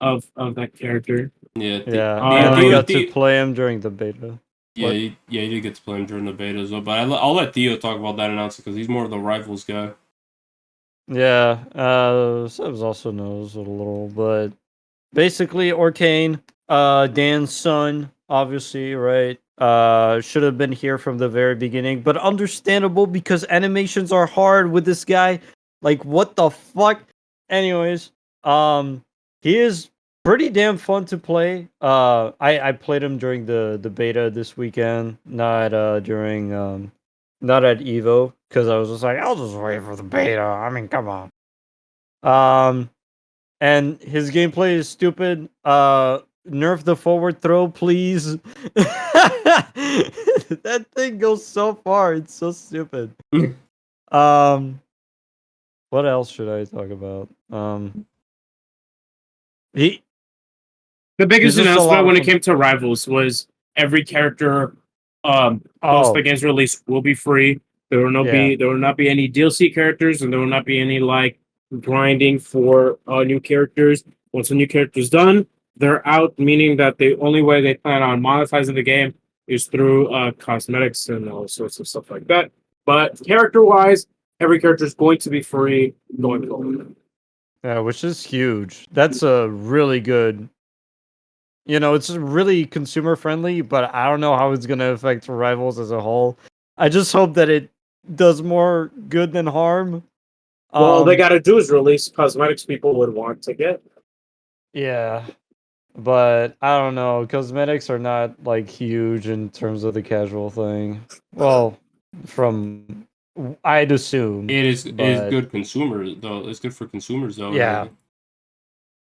that character. Yeah, Yeah, I and I Theo, got to play him during the beta. What? you did get to play him during the beta as well. But I'll let Theo talk about that announcement because he's more of the Rivals guy. Yeah, Sebs also knows a little, but basically Orcane, Dan's son, obviously, right? Should have been here from the very beginning, but understandable because animations are hard with this guy. Like, what the fuck? Anyways, he is pretty damn fun to play. I played him during the beta this weekend, not during not at EVO, because I was just like, I'll just wait for the beta. I mean, come on. And his gameplay is stupid. Nerf the forward throw, please. That thing goes so far. It's so stupid. um, what else should I talk about? He The biggest He's just a lot announcement of when it fun. came to Rivals was every character post Oh, the game's release will be free. There will yeah. not be any DLC characters, and there will not be any like grinding for new characters. Once the new character's done, they're out, meaning that the only way they plan on monetizing the game is through cosmetics and all sorts of stuff like that. But character wise, every character is going to be free going forward. Yeah, which is huge. That's a really good. It's really consumer friendly, but I don't know how it's gonna affect Rivals as a whole. I just hope that it does more good than harm. All they got to do is release cosmetics people would want to get. Yeah, but I don't know. Cosmetics are not like huge in terms of the casual thing. Well, from I'd assume It is but good consumer though. It's good for consumers though. yeah, Really.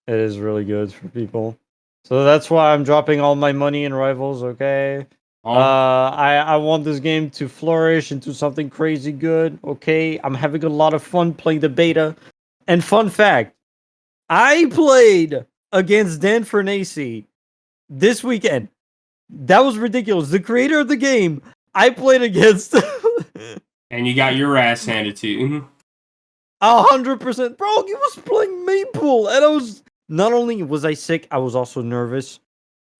it is really good for people. So that's why I'm dropping all my money in Rivals. Okay. I want this game to flourish into something crazy good. Okay, I'm having a lot of fun playing the beta. And fun fact, I played against Dan Fernacey this weekend. That was ridiculous. The creator of the game, I played against. And you got your ass handed to you. 100%. Bro, he was playing Maple. And I was. Not only was I sick, I was also nervous.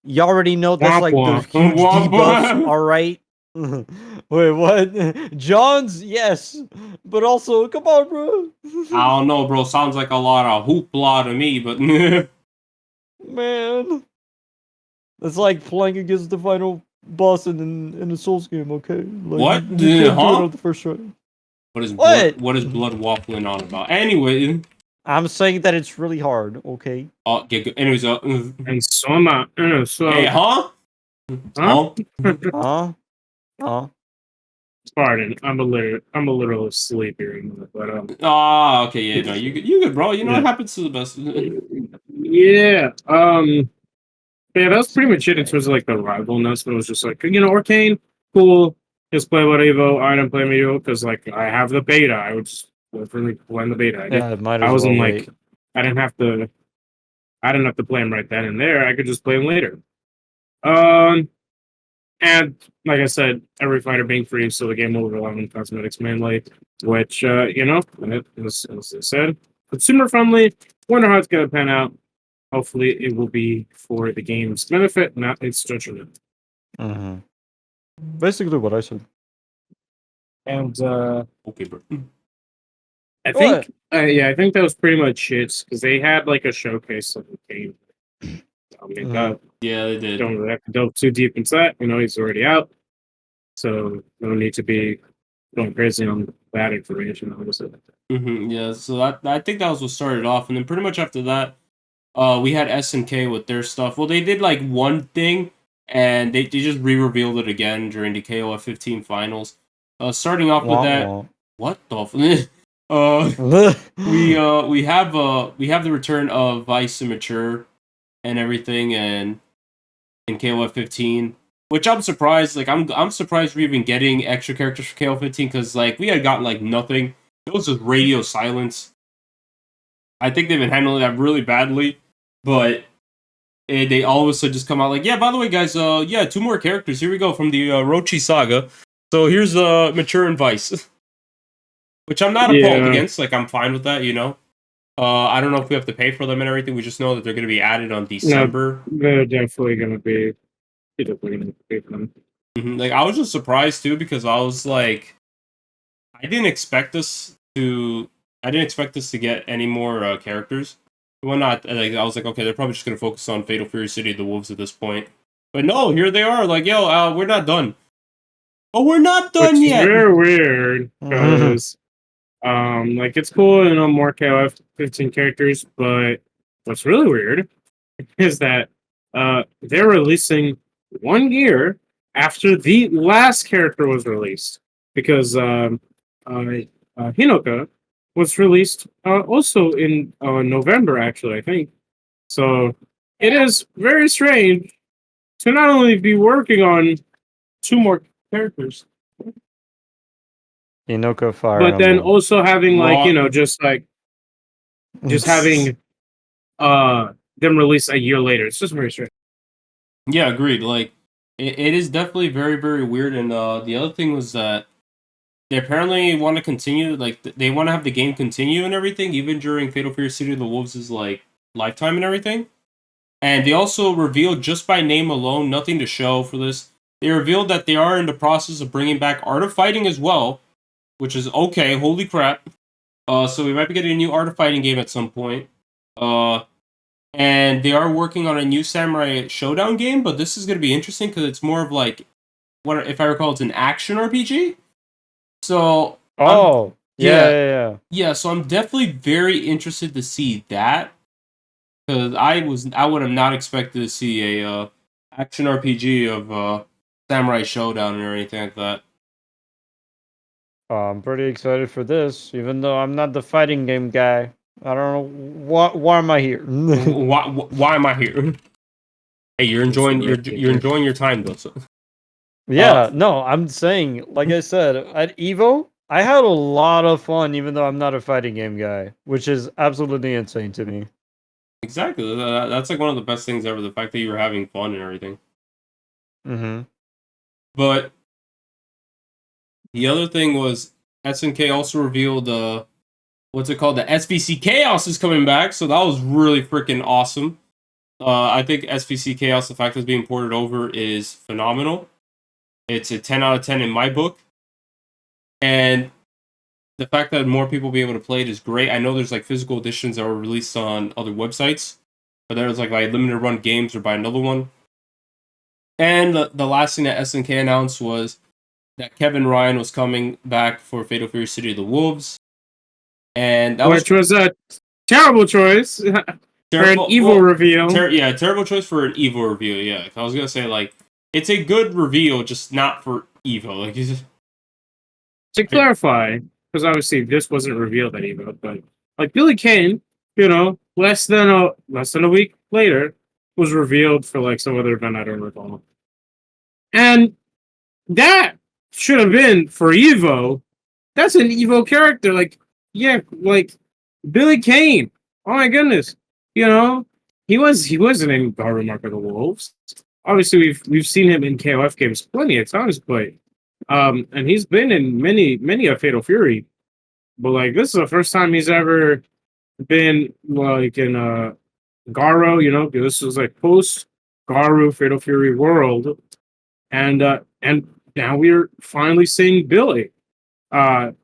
You already know that's like the huge debuffs, alright? Wait, what? John's? Yes. But also, come on, bro. I don't know, bro. Sounds like a lot of hoopla to me, but Man. That's like playing against the final boss in a Souls game, okay? Like, what? You can't do it Huh? on the first try. What is What? what is blood waffling on about? Anyway, I'm saying that it's really hard, okay? anyways, And so am I. hey, huh? Huh? Huh? Huh? Pardon, I'm a little asleep here, but Okay, yeah, no, you good, bro. You know it happens to the best. yeah, yeah, that was pretty much it in terms of like the rival announcement. It was just like Arcane, cool. Just play what Evo. I didn't play Evo because like I have the beta. I would just definitely play in the beta. Yeah, it might I as wasn't well like wait. I didn't have to play him right then and there. I could just play him later. Um, and like I said, every fighter being free, so the game will rely on cosmetics mainly, which as I said, consumer friendly. Wonder how it's gonna pan out. Hopefully, it will be for the game's benefit, not its detriment. Mm-hmm. Basically what I said. And Okay, bro. I think, I think that was pretty much it because they had like a showcase of the game. I mean, Yeah, they did. don't really have to delve too deep into that. He's already out, so no need to be going crazy on that information. Obviously. Yeah, so that I think that was what started off, and then pretty much after that, we had SNK with their stuff. Well, they did like one thing, and they just re-revealed it again during the KOF 15 finals. Starting off with that, what the we have the return of Vice and Mature and everything, and in KOF 15. Which I'm surprised. Like I'm surprised we're even getting extra characters for KOF 15 because like we had gotten like nothing. It was just radio silence. I think they've been handling that really badly, but they all of a sudden just come out like, yeah, by the way, guys, 2 more characters. Here we go from the Rochi saga. So here's Mature and Vice, which I'm not appalled against. Like I'm fine with that, I don't know if we have to pay for them and everything. We just know that they're going to be added on December. They're definitely gonna be. You're definitely gonna pay for them. Like, I was just surprised too because I was like, I didn't expect us to get any more characters. Well, not like I was like, okay, they're probably just going to focus on Fatal Fury City of the Wolves at this point. But no, here they are. Like, yo, we're not done. Oh, we're not done Which yet. is very weird because, like it's cool, more KOF 15 characters, but what's really weird is that they're releasing 1 year after the last character was released because Hinoka was released also in November, actually, I think. So it is very strange to not only be working on 2 more characters, Inoka Fire but then Emblem. also having just having them release a year later. It's just very strange. Yeah, agreed. Like, it is definitely very, very weird. And the other thing was that they apparently want to continue, like, they want to have the game continue and everything, even during Fatal Fury City of the Wolves' like lifetime and everything. And they also revealed, just by name alone, nothing to show for this, they revealed that they are in the process of bringing back Art of Fighting as well, which is okay. Holy crap! So we might be getting a new Art of Fighting game at some point. And they are working on a new Samurai Showdown game, but this is going to be interesting because it's more of like, what if I recall, it's an action RPG. So Yeah. So I'm definitely very interested to see that because I would have not expected to see a action RPG of Samurai Showdown or anything like that. I'm pretty excited for this, even though I'm not the fighting game guy. I don't know why am I here. why am I here? Hey, you're enjoying your time though. So. Yeah, no, I'm saying, like I said, at EVO, I had a lot of fun, even though I'm not a fighting game guy, which is absolutely insane to me. Exactly. That's like one of the best things ever. The fact that you were having fun and everything. Mm-hmm. But the other thing was SNK also revealed what's it called? The SVC Chaos is coming back, so that was really freaking awesome. I think SVC Chaos, the fact that it's being ported over, is phenomenal. It's a 10 out of 10 in my book. And the fact that more people will be able to play it is great. I know there's like physical editions that were released on other websites, but there's like limited run games or buy another one. And the last thing that SNK announced was that Kevin Ryan was coming back for Fatal Fury City of the Wolves. And that Which was a terrible choice for an EVO reveal. Terrible choice for an EVO reveal. Yeah, I was gonna say like it's a good reveal, just not for EVO. Like to clarify, because obviously this wasn't revealed at EVO, but like Billy Kane, less than a week later was revealed for like some other event I don't recall, and that should have been for EVO. That's an EVO character, like Billy Kane. Oh my goodness, he wasn't in Garden Mark of the Wolves. Obviously, we've seen him in KOF games plenty of times, but and he's been in many a Fatal Fury. But like this is the first time he's ever been like in Garo. This was like post Garu Fatal Fury world, and now we're finally seeing Billy. That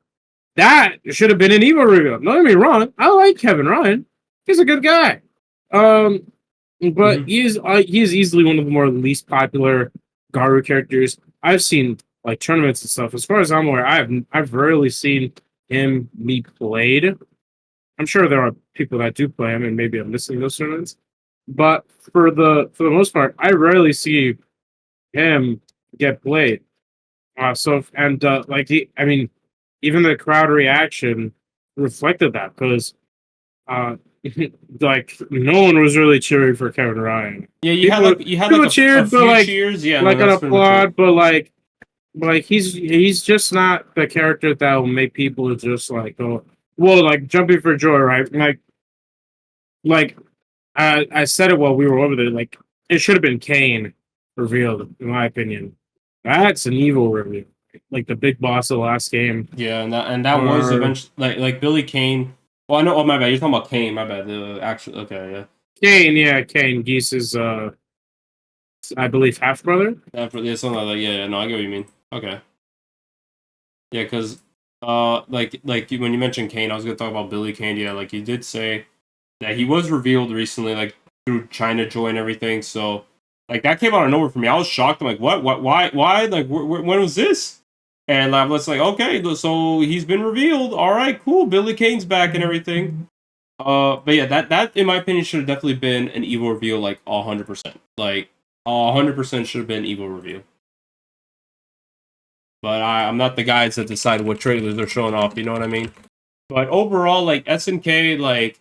should have been an EVO reveal. Don't get me wrong. I like Kevin Ryan. He's a good guy. But he is easily one of the more least popular Garu characters. I've seen like tournaments and stuff. As far as I'm aware, I've rarely seen him be played. I'm sure there are people that do play him, and maybe I'm missing those tournaments. But for the most part, I rarely see him get played. Even the crowd reaction reflected that because like no one was really cheering for Kevin Ryan. Yeah, you had a few cheers, yeah, like an applaud, but like he's just not the character that will make people just like go, well, like jumping for joy, right? Like I said it while we were over there. Like it should have been Kane revealed, in my opinion. That's an EVO reveal, like the big boss of the last game. Yeah, and that was eventually like Billy Kane. Well, I know. Oh, my bad. You're talking about Kane. My bad. The actual. Okay, yeah. Kane Geese's I believe half brother. Yeah, something like that. Yeah. No, I get what you mean. Okay. Yeah, because when you mentioned Kane, I was gonna talk about Billy Kane. Yeah, like you did say that he was revealed recently, like through China Joy and everything. So like that came out of nowhere for me. I was shocked. I'm like, what? Why? Like, when was this? And I was like, okay, so he's been revealed. All right, cool. Billy Kane's back and everything. But yeah, that in my opinion should have definitely been an EVO reveal, like 100%. Like 100% should have been EVO reveal. But I'm not the guys that decide what trailers they're showing off. You know what I mean? But overall, like SNK, like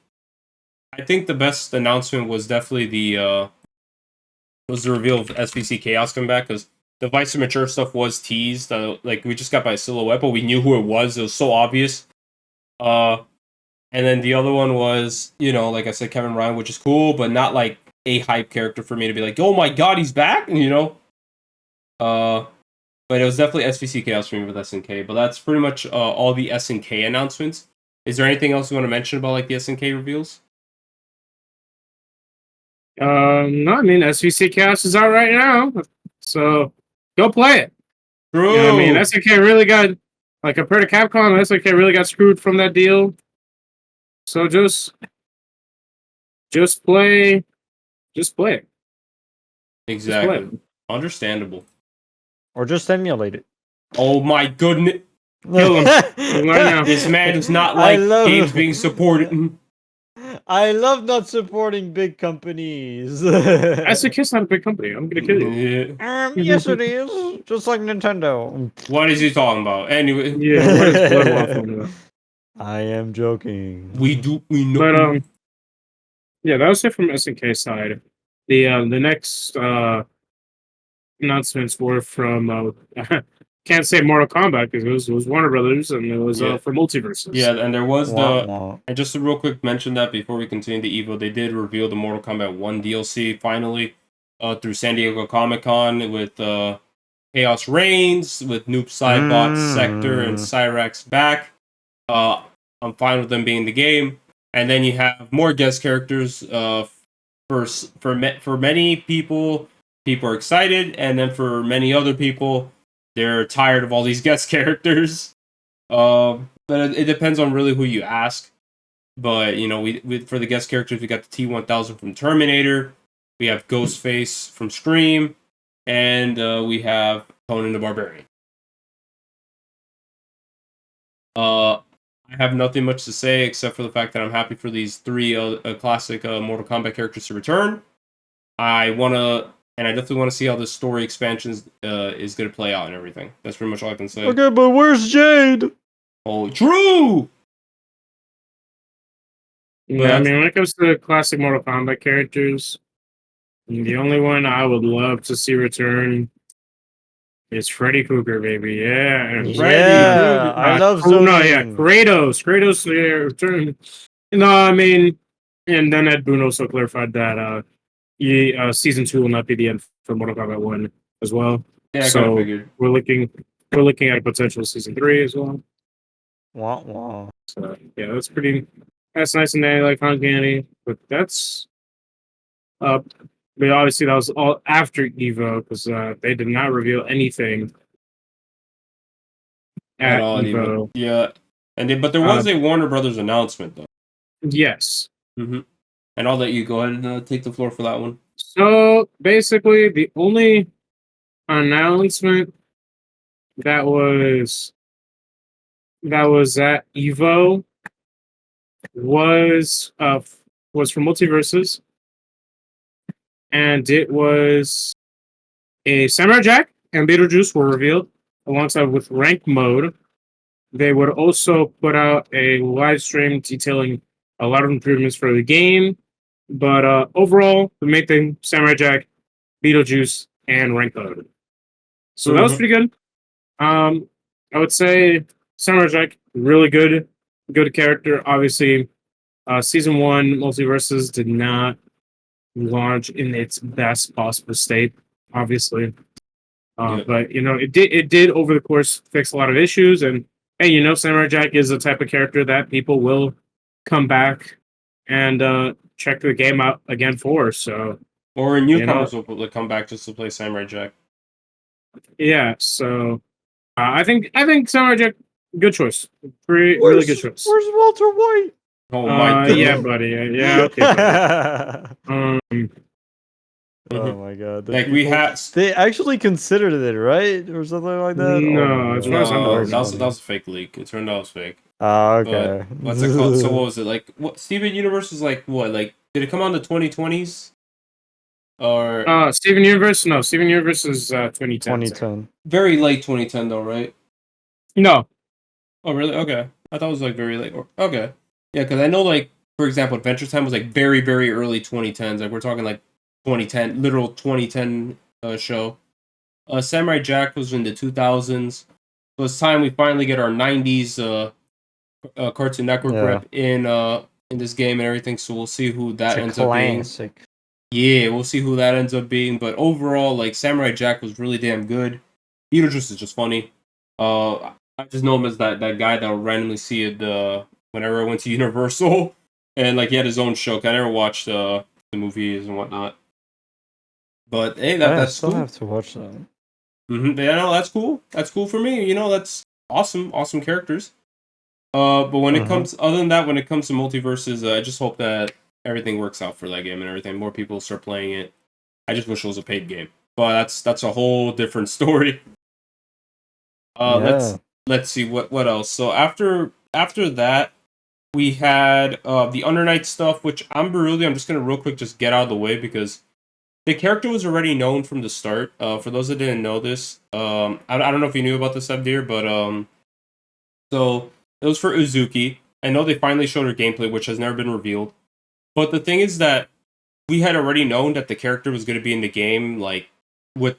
I think the best announcement was definitely the reveal of SVC Chaos coming back, because the Vice and Mature stuff was teased. Like we just got by a silhouette, but we knew who it was. It was so obvious. And then the other one was, like I said, Kevin Ryan, which is cool, but not like a hype character for me to be like, oh my god, he's back, But it was definitely SVC Chaos for me with SNK. But that's pretty much all the SNK announcements. Is there anything else you want to mention about like the SNK reveals? No, I mean SVC Chaos is out right now, so go play it. True. You know what I mean, SNK really got, like, compared to Capcom, SNK really got screwed from that deal. So just play it. Exactly. Just play it. Understandable. Or just emulate it. Oh my goodness. Kill him. Right now. This man does not like games being supported. I love not supporting big companies. SNK's not a big company. I'm gonna kill you. Yeah. Yes, it is. Just like Nintendo. What is he talking about? Anyway. Yeah, what is Blood Waffle about? I am joking. We know. But yeah, that was it from SNK side. The next announcements were from can't say Mortal Kombat because it was Warner Brothers and it was for Multiverses. Yeah, and there was Wah. and just to real quick mention that before we continue the EVO, they did reveal the Mortal Kombat 1 DLC finally through San Diego Comic-Con with Chaos Reigns, with Noob Saibot, Sector, and Cyrax back. I'm fine with them being in the game. And then you have more guest characters. For many people are excited, and then for many other people, they're tired of all these guest characters. But it depends on really who you ask. But we for the guest characters, we got the T-1000 from Terminator, we have Ghostface from Scream, and we have Conan the Barbarian. I have nothing much to say except for the fact that I'm happy for these three classic Mortal Kombat characters to return. I definitely want to see how the story expansions is going to play out and everything. That's pretty much all I can say. Okay, but where's Jade? Oh, true! Yeah, I mean, when it comes to classic Mortal Kombat characters, the only one I would love to see return is Freddy Krueger, baby. Yeah. Yeah, I love Zoning. No, yeah, Kratos. Kratos, yeah, return. No, I mean, and then Ed Boon also clarified that Season 2 will not be the end for Mortal Kombat 1 as well. Yeah, I so kind of figured. we're looking at a potential Season 3 as well. Wah, wah. So yeah, that's nice and like uncanny, but that's but obviously that was all after EVO because they did not reveal anything at all, EVO. Yeah, but there was a Warner Brothers announcement though. Yes. Mm-hmm. And I'll let you go ahead and take the floor for that one. So basically, the only announcement that was at EVO was from Multiverses, and it was a Samurai Jack and Beetlejuice were revealed alongside with Rank Mode. They would also put out a live stream detailing a lot of improvements for the game, but overall, the main thing: Samurai Jack, Beetlejuice, and Rank Mode. So that was pretty good. I would say Samurai Jack, really good character. Obviously, Season 1 Multiverses did not launch in its best possible state, obviously. But, it did over the course fix a lot of issues. And, hey, Samurai Jack is the type of character that people will come back and check the game out again for. So Or newcomers will come back just to play Samurai Jack. yeah, so I think Samurai Jack, good choice, really good choice. Where's Walter White? Oh my god. Yeah, buddy. Yeah, okay, buddy. Oh my god! Like we had, they actually considered it, right, or something like that. No, oh as far as I'm aware, that was a fake leak. It turned out it was fake. Oh, okay. But what's it called? So what was it like? What Steven Universe was like? What like? Did it come out in the 2020s? Or Steven Universe? No, Steven Universe is 2010. 2010. very late 2010 though, right? No. Oh really? Okay. I thought it was like very late. Okay. Yeah, because I know like for example, Adventure Time was like very very early 2010s. Like we're talking like 2010, literal 2010 show. Samurai Jack was in the 2000s. So it's time we finally get our 90s Cartoon Network rep in this game and everything. So we'll see who that ends up being. Yeah, we'll see who that ends up being. But overall, like Samurai Jack was really damn good. Beetlejuice is just funny. I just know him as that guy that I'll randomly see it whenever I went to Universal, and like he had his own show. I never watched the movies and whatnot. But hey, that's still cool. have to watch that. Yeah, no, that's cool. That's cool for me. You know, that's awesome characters. But when it comes, other than that, when it comes to multiverses, I just hope that everything works out for that game and everything. More people start playing it. I just wish it was a paid game, but that's a whole different story. Let's see what else. So after that, we had the Under Night stuff, which I'm just gonna real quick just get out of the way because the character was already known from the start. For those that didn't know this, I don't know if you knew about this, Abdir, but so it was for Uzuki. I know they finally showed her gameplay, which has never been revealed. But the thing is that we had already known that the character was going to be in the game, like with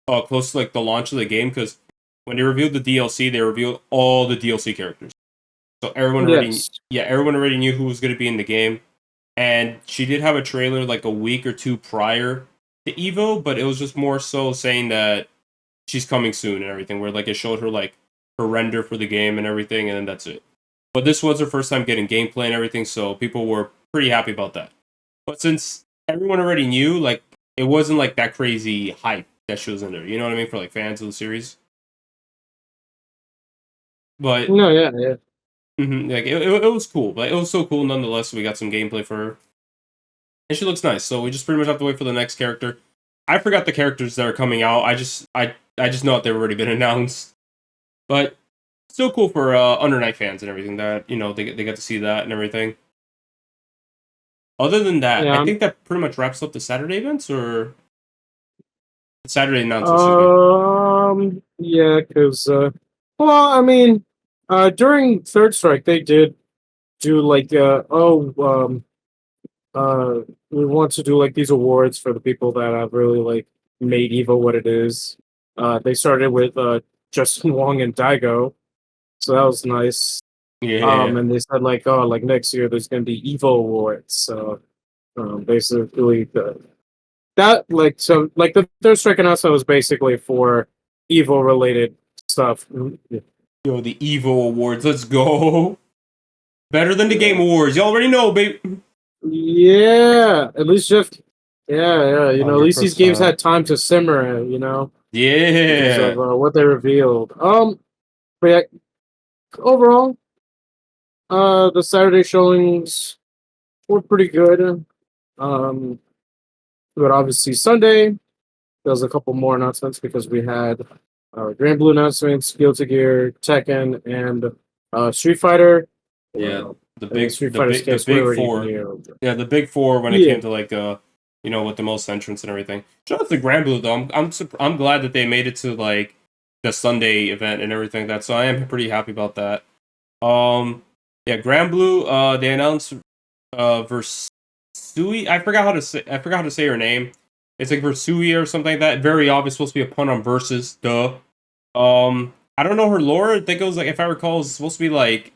close to like the launch of the game, because when they revealed the DLC, they revealed all the DLC characters. So everyone already knew who was going to be in the game. And she did have a trailer like a week or two prior to EVO, but it was just more so saying that she's coming soon and everything, where like it showed her like her render for the game and everything, and then that's it. But this was her first time getting gameplay and everything, so people were pretty happy about that. But since everyone already knew, like it wasn't like that crazy hype that she was in there. You know what I mean? For like fans of the series. But no, yeah. Like it was cool, but it was so cool nonetheless. We got some gameplay for her, and she looks nice. So we just pretty much have to wait for the next character. I forgot the characters that are coming out. I just know that they've already been announced, but still cool for Under Night fans and everything. That they get to see that and everything. Other than that, I think that pretty much wraps up the Saturday events or Saturday announcements. Yeah, because well, I mean, during Third Strike they did do like we want to do like these awards for the people that have really like made EVO what it is. They started with Justin Wong and Daigo, so that was nice. Yeah. And they said like next year there's gonna be EVO awards. So basically the Third Strike announcement was basically for EVO related stuff. Yo, the EVO awards, let's go. Better than the Game Awards. You already know, baby. Yeah, at least just yeah. At least these 100%. games had time to simmer. Yeah. Because of what they revealed. But yeah, overall, the Saturday showings were pretty good. But obviously Sunday there was a couple more announcements because we had Grand Blue announcements, Guilty Gear, Tekken, and Street Fighter. Yeah, the big four. New. Yeah, the big four when it came to like with the most entrants and everything. Shout out to Grand Blue though. I'm glad that they made it to like the Sunday event and everything like that. So I am pretty happy about that. Yeah, Grand Blue. They announced Versui. I forgot how to say her name. It's like Versui or something like that. Very obvious, supposed to be a pun on versus. Duh. I don't know her lore. I think it was like, if I recall, it's supposed to be like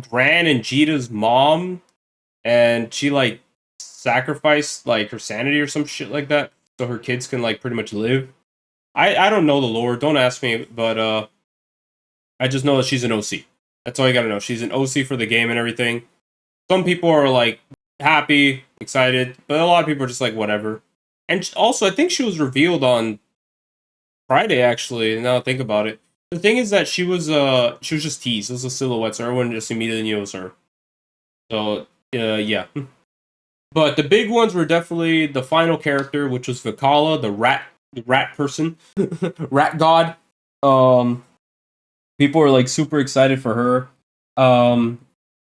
Gran and Jita's mom, and she like sacrificed like her sanity or some shit like that, so her kids can like pretty much live. I don't know the lore. Don't ask me, but I just know that she's an OC. That's all you gotta know. She's an OC for the game and everything. some people are like happy, excited, but a lot of people are just like whatever. And also, I think she was revealed on Friday. Actually, now I think about it, the thing is that she was just teased. It was a silhouette, so everyone just immediately knew it was her. So yeah. But the big ones were definitely the final character, which was Vikala, the rat person, rat god. People were like super excited for her.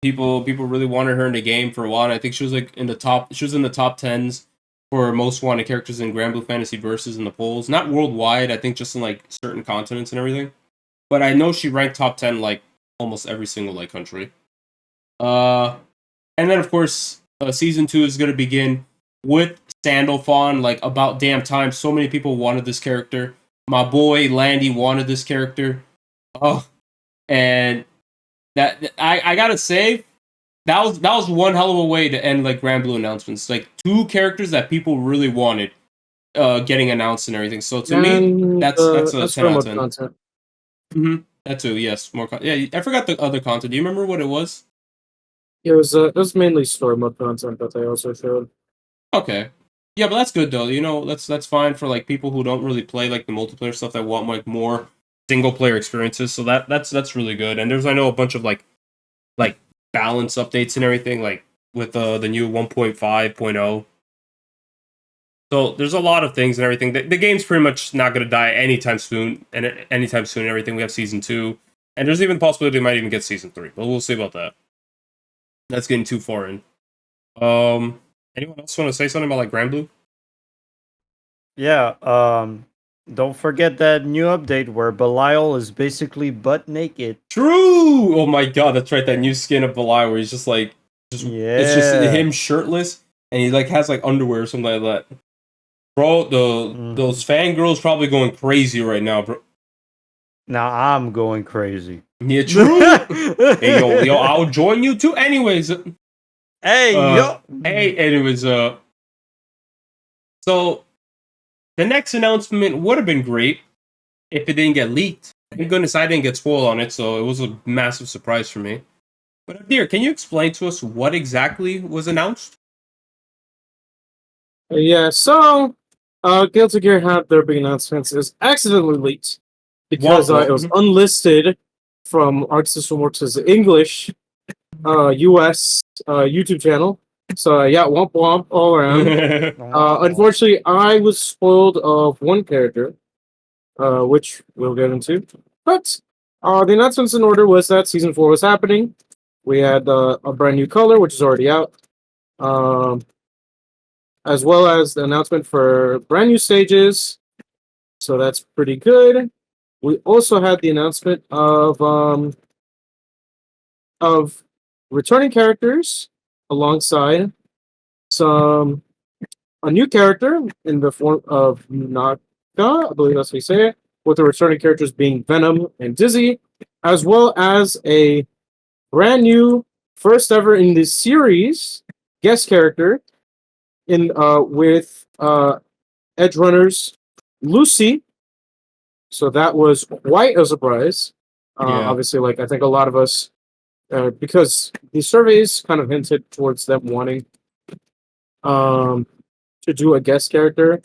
People really wanted her in the game for a while. And I think she was like in the top. She was in the top 10s for most wanted characters in Grand Blue Fantasy Versus in the polls. Not worldwide. I think just in like certain continents and everything. But I know she ranked top 10 like almost every single like country. And then of course. Season 2 is going to begin with Sandalphon, like about damn time. So many people wanted this character. My boy Landy wanted this character. Oh, and that I gotta say, that was one hell of a way to end like Grand Blue announcements. Like 2 characters that people really wanted getting announced and everything. So to me, that's a 10 out of 10. Content. Mm-hmm. That too, yes, more. Yeah, I forgot the other content. Do you remember what it was? It was mainly story mode content that they also showed. Okay. Yeah, but that's good though. You know, that's fine for like people who don't really play like the multiplayer stuff that want like more single player experiences. So that's really good. And there's I know a bunch of like balance updates and everything like with the new 1.5.0. So there's a lot of things and everything. The game's pretty much not going to die anytime soon. And everything. We have season 2, and there's even the possibility we might even get season 3. But we'll see about that. That's getting too far in. Anyone else want to say something about like Grand Blue? Yeah, don't forget that new update where Belial is basically butt naked. True! Oh my god, that's right, that new skin of Belial where he's just like it's just him shirtless and he like has like underwear or something like that. Bro, those fangirls probably going crazy right now, bro. Now I'm going crazy. Yeah, true. Hey, yo, I'll join you too. Anyways, hey, anyways, so the next announcement would have been great if it didn't get leaked. Thank goodness I didn't get spoiled on it, so it was a massive surprise for me. But Adir, can you explain to us what exactly was announced? Yeah, so Guilty Gear had their big announcements. It was accidentally leaked because it was unlisted from Arc System Works' English US YouTube channel. So yeah, womp womp all around. Unfortunately, I was spoiled of one character, which we'll get into. But the announcements in order was that Season 4 was happening. We had a brand new color, which is already out. As well as the announcement for brand new stages. So that's pretty good. We also had the announcement of returning characters alongside a new character in the form of Naka, I believe that's how you say it, with the returning characters being Venom and Dizzy, as well as a brand new, first ever in this series, guest character in with Edge Runner's Lucy. So that was quite a surprise. Obviously, like I think a lot of us, because the surveys kind of hinted towards them wanting to do a guest character,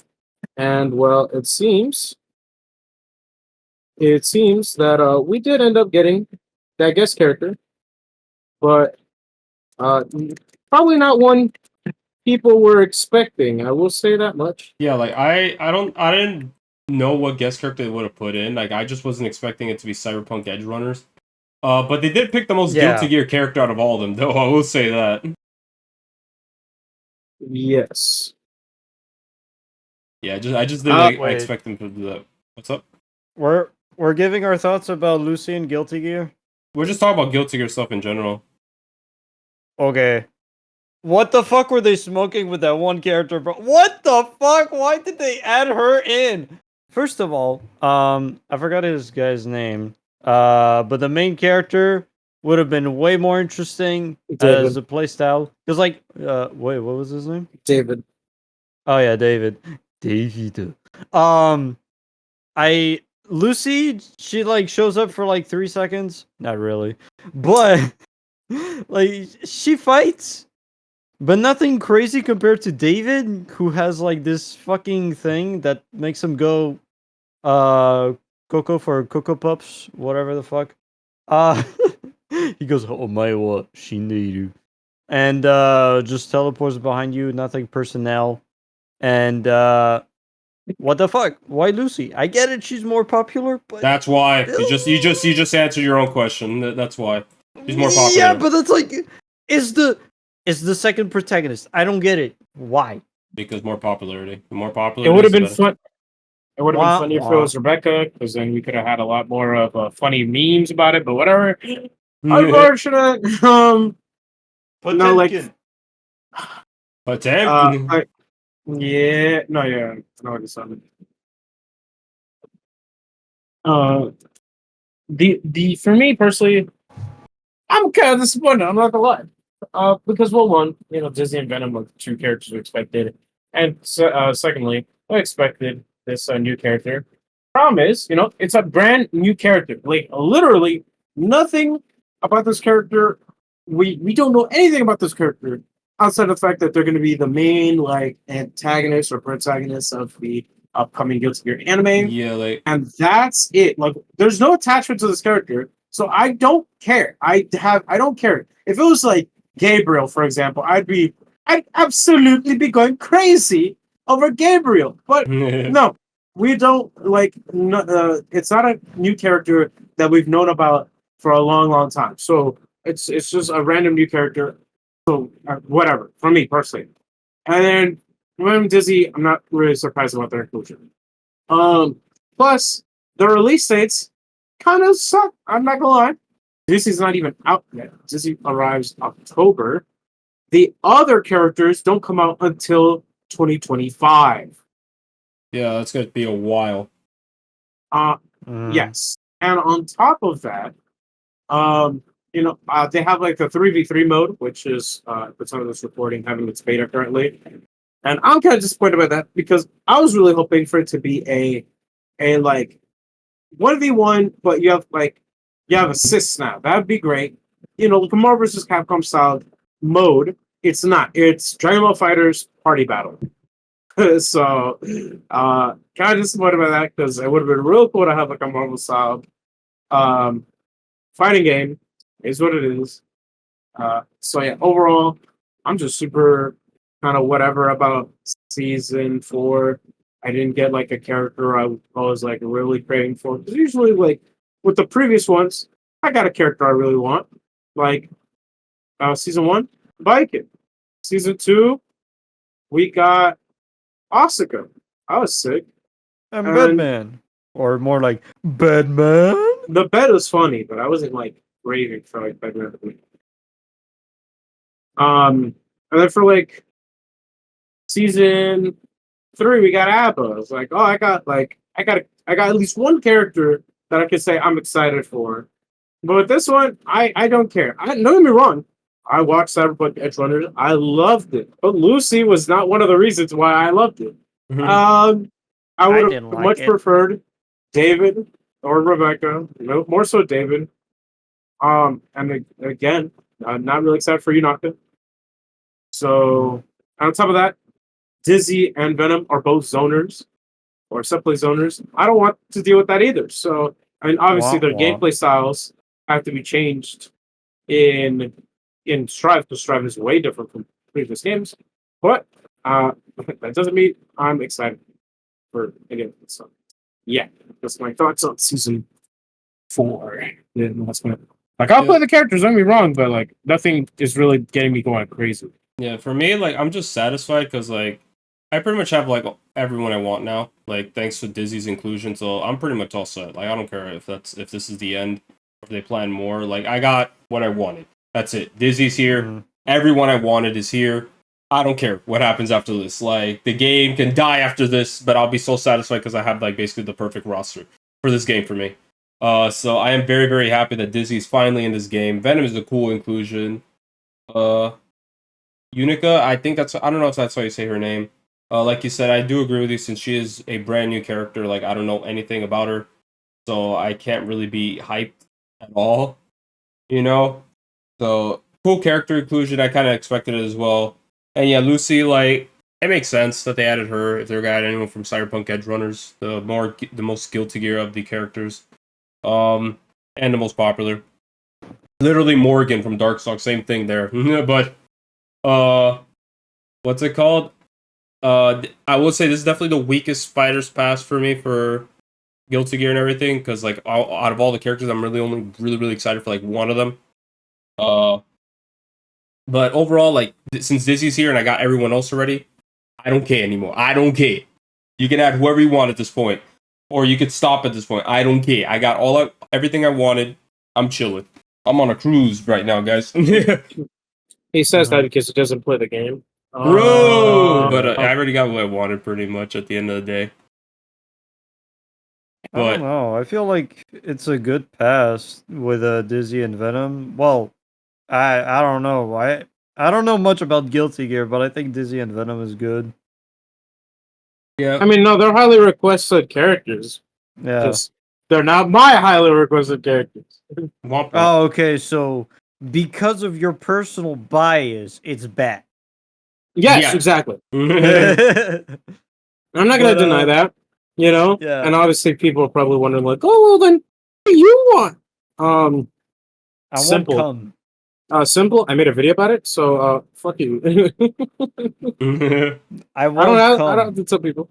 and well, it seems that we did end up getting that guest character, but probably not one people were expecting. I will say that much. Yeah, like I didn't know what guest character they would have put in. Like I just wasn't expecting it to be Cyberpunk Edge Runners. But they did pick the most Guilty Gear character out of all of them, though. I will say that. Yes. Yeah, I just didn't expect them to do that. What's up? We're giving our thoughts about Lucy and Guilty Gear. We're just talking about Guilty Gear stuff in general. Okay. What the fuck were they smoking with that one character, bro? What the fuck? Why did they add her in? First of all, I forgot his guy's name. But the main character would have been way more interesting as a playstyle. Because, like, wait, what was his name? David. Oh yeah, David. Lucy, she like shows up for like 3 seconds. Not really, but Like she fights, but nothing crazy compared to David, who has like this fucking thing that makes him go Coco for Cocoa Puffs, whatever the fuck. Uh he goes, "Oh my wa shineiru," and just teleports behind you, nothing personnel. And what the fuck? Why Lucy? I get it, she's more popular, but That's why. You just answered your own question. That's why. She's more popular. yeah, but that's like is the second protagonist. I don't get it. Why? Because more popularity. The more popular It would have the been better. fun. It would have been Wah, funny if it wah. was Rebecca, because then we could have had a lot more of funny memes about it. But whatever. Unfortunate. No, like, But yeah, no, yeah, no, it's not. Uh, the for me personally, I'm kind of disappointed. I'm not gonna lie. Because well, one, Disney and Venom were two characters we expected, and secondly, I expected this new character. Problem is, it's a brand new character. Like literally nothing about this character. We don't know anything about this character outside of the fact that they're going to be the main like antagonist or protagonist of the upcoming Guilty Gear anime, yeah, like and that's it. Like, there's no attachment to this character, so I don't care. I don't care if it was like Gabriel, for example. I'd absolutely be going crazy over Gabriel, but no, we don't like. No, it's not a new character that we've known about for a long, long time. So it's just a random new character. So whatever for me personally. And then when Disney, I'm not really surprised about their inclusion. Plus the release dates kind of suck. I'm not gonna lie. Disney's not even out yet. Disney arrives October. The other characters don't come out until 2025. yeah, that's gonna be a while. Yes. And on top of that, they have like the 3v3 mode, which is for some of this recording having its beta currently. And I'm kind of disappointed by that because I was really hoping for it to be a like 1v1, but you have assists now. That'd be great. Like a Marvel vs. Capcom style mode. It's not. It's Dragon Ball Fighters Party Battle. So kind of disappointed by that because it would have been real cool to have like a Marvel style fighting game. Is what it is. So yeah, overall, I'm just super kind of whatever about season 4. I didn't get like a character I was like really craving for. Because usually, like with the previous ones, I got a character I really want. Like season 1, Viking. Season 2, we got Asuka. I was sick. And Batman. Or more like Batman? The bed was funny, but I wasn't like raving for like Batman. And then for like season 3, we got ABBA. I was like, oh, I got at least one character that I could say I'm excited for. But with this one, I don't care. Don't get me wrong. I watched Cyberpunk Edge Runners. I loved it. But Lucy was not one of the reasons why I loved it. I would have didn't like much it. preferred David or Rebecca. No, more so David. And again, not really excited for Yunaka. So on top of that, Dizzy and Venom are both zoners or subplay zoners. I don't want to deal with that either. So I mean, obviously Wah, their wah. gameplay styles have to be changed in Strive because Strive is way different from previous games. But that doesn't mean I'm excited for any of it. So yeah, that's my thoughts on season 4. Yeah, that's my I'll play the characters. Don't get me wrong, but like nothing is really getting me going crazy. Yeah, for me, like I'm just satisfied because like I pretty much have like everyone I want now. Like thanks to Dizzy's inclusion, so I'm pretty much all set. Like I don't care if this is the end, if they plan more. Like I got what I wanted. That's it. Dizzy's here. Everyone I wanted is here. I don't care what happens after this. Like the game can die after this, but I'll be so satisfied because I have like basically the perfect roster for this game for me. So I am very, very happy that Dizzy's finally in this game. Venom is a cool inclusion. Unica, I think I don't know if that's how you say her name. Like you said, I do agree with you since she is a brand new character. Like I don't know anything about her, so I can't really be hyped at all. You know, So cool character inclusion. I kind of expected it as well. And yeah, Lucy, like it makes sense that they added her. If they're gonna add anyone from Cyberpunk Edge Runners, the most Guilty Gear of the characters, and the most popular. Literally Morgan from Darkstalk, same thing there. But what's it called? I would say this is definitely the weakest Fighters Pass for me for Guilty Gear and everything, because like out of all the characters, I'm only really excited for like one of them. But overall, like since Dizzy's here and I got everyone else already, I don't care anymore. I don't care. You can add whoever you want at this point, or you could stop at this point. I don't care. I got everything I wanted. I'm chilling. I'm on a cruise right now, guys. He says that because he doesn't play the game. Bro, but I already got what I wanted pretty much at the end of the day. I don't know. I feel like it's a good pass with Dizzy and Venom. Well, I don't know. I don't know much about Guilty Gear, but I think Dizzy and Venom is good. Yeah. I mean, no, they're highly requested characters. Yeah. Just, they're not my highly requested characters. Oh, okay. So because of your personal bias, it's bad. Yes, Yeah. exactly. Yeah. I'm not going to deny that, you know? Yeah. And obviously people are probably wondering like, oh, well then, what do you want? I Simple. won't come. Simple. I made a video about it, so fuck you. I won't I come. don't have to tell people.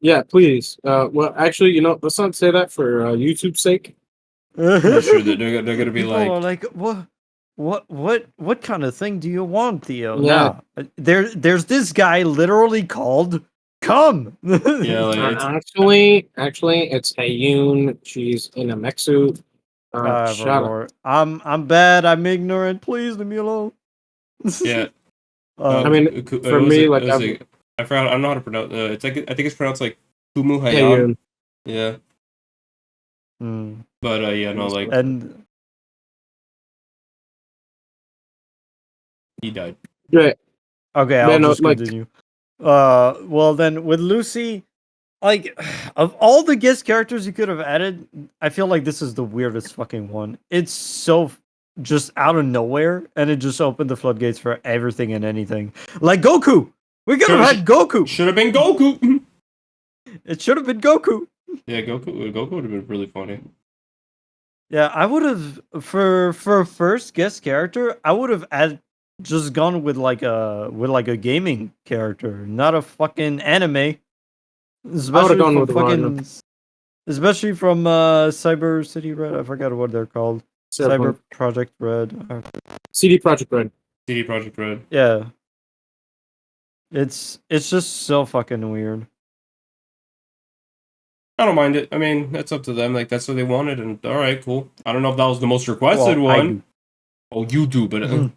Yeah, please. Well, actually, you know, let's not say that for YouTube's sake. I'm sure that they're gonna be People are like, what kind of thing do you want, Theo? Yeah. Nah. There's this guy literally called Come. yeah, like Actually, it's Hayun. She's in a mech suit. Shut up. Roar. I'm bad. I'm ignorant. Please leave me alone. yeah. I mean, for me, like, I forgot. I don't know how to pronounce. It's like I think it's pronounced like Kumu Hayan. Hayun. Yeah, Hmm. but yeah, no, like And he died. Yeah. okay, Yeah, I'll no, just like- continue. Well then with Lucy, like of all the guest characters you could have added, I feel like this is the weirdest fucking one. It's so just out of nowhere, and it just opened the floodgates for everything and anything. Like Goku, we could have had Goku. Should have been Goku. It should have been Goku. Yeah, Goku would have been really funny. Yeah, I would have for first guest character. I would have just gone with like a gaming character, not a fucking anime. Especially gone from with Rhino. especially from Cyber City Red. I forgot what they're called. Cyber Project Red. CD Projekt Red. CD Projekt Red. Yeah. It's just so fucking weird. I don't mind it. I mean, that's up to them. Like that's what they wanted, and all right, cool. I don't know if that was the most requested Well, I one. do. Oh, you do, but I don't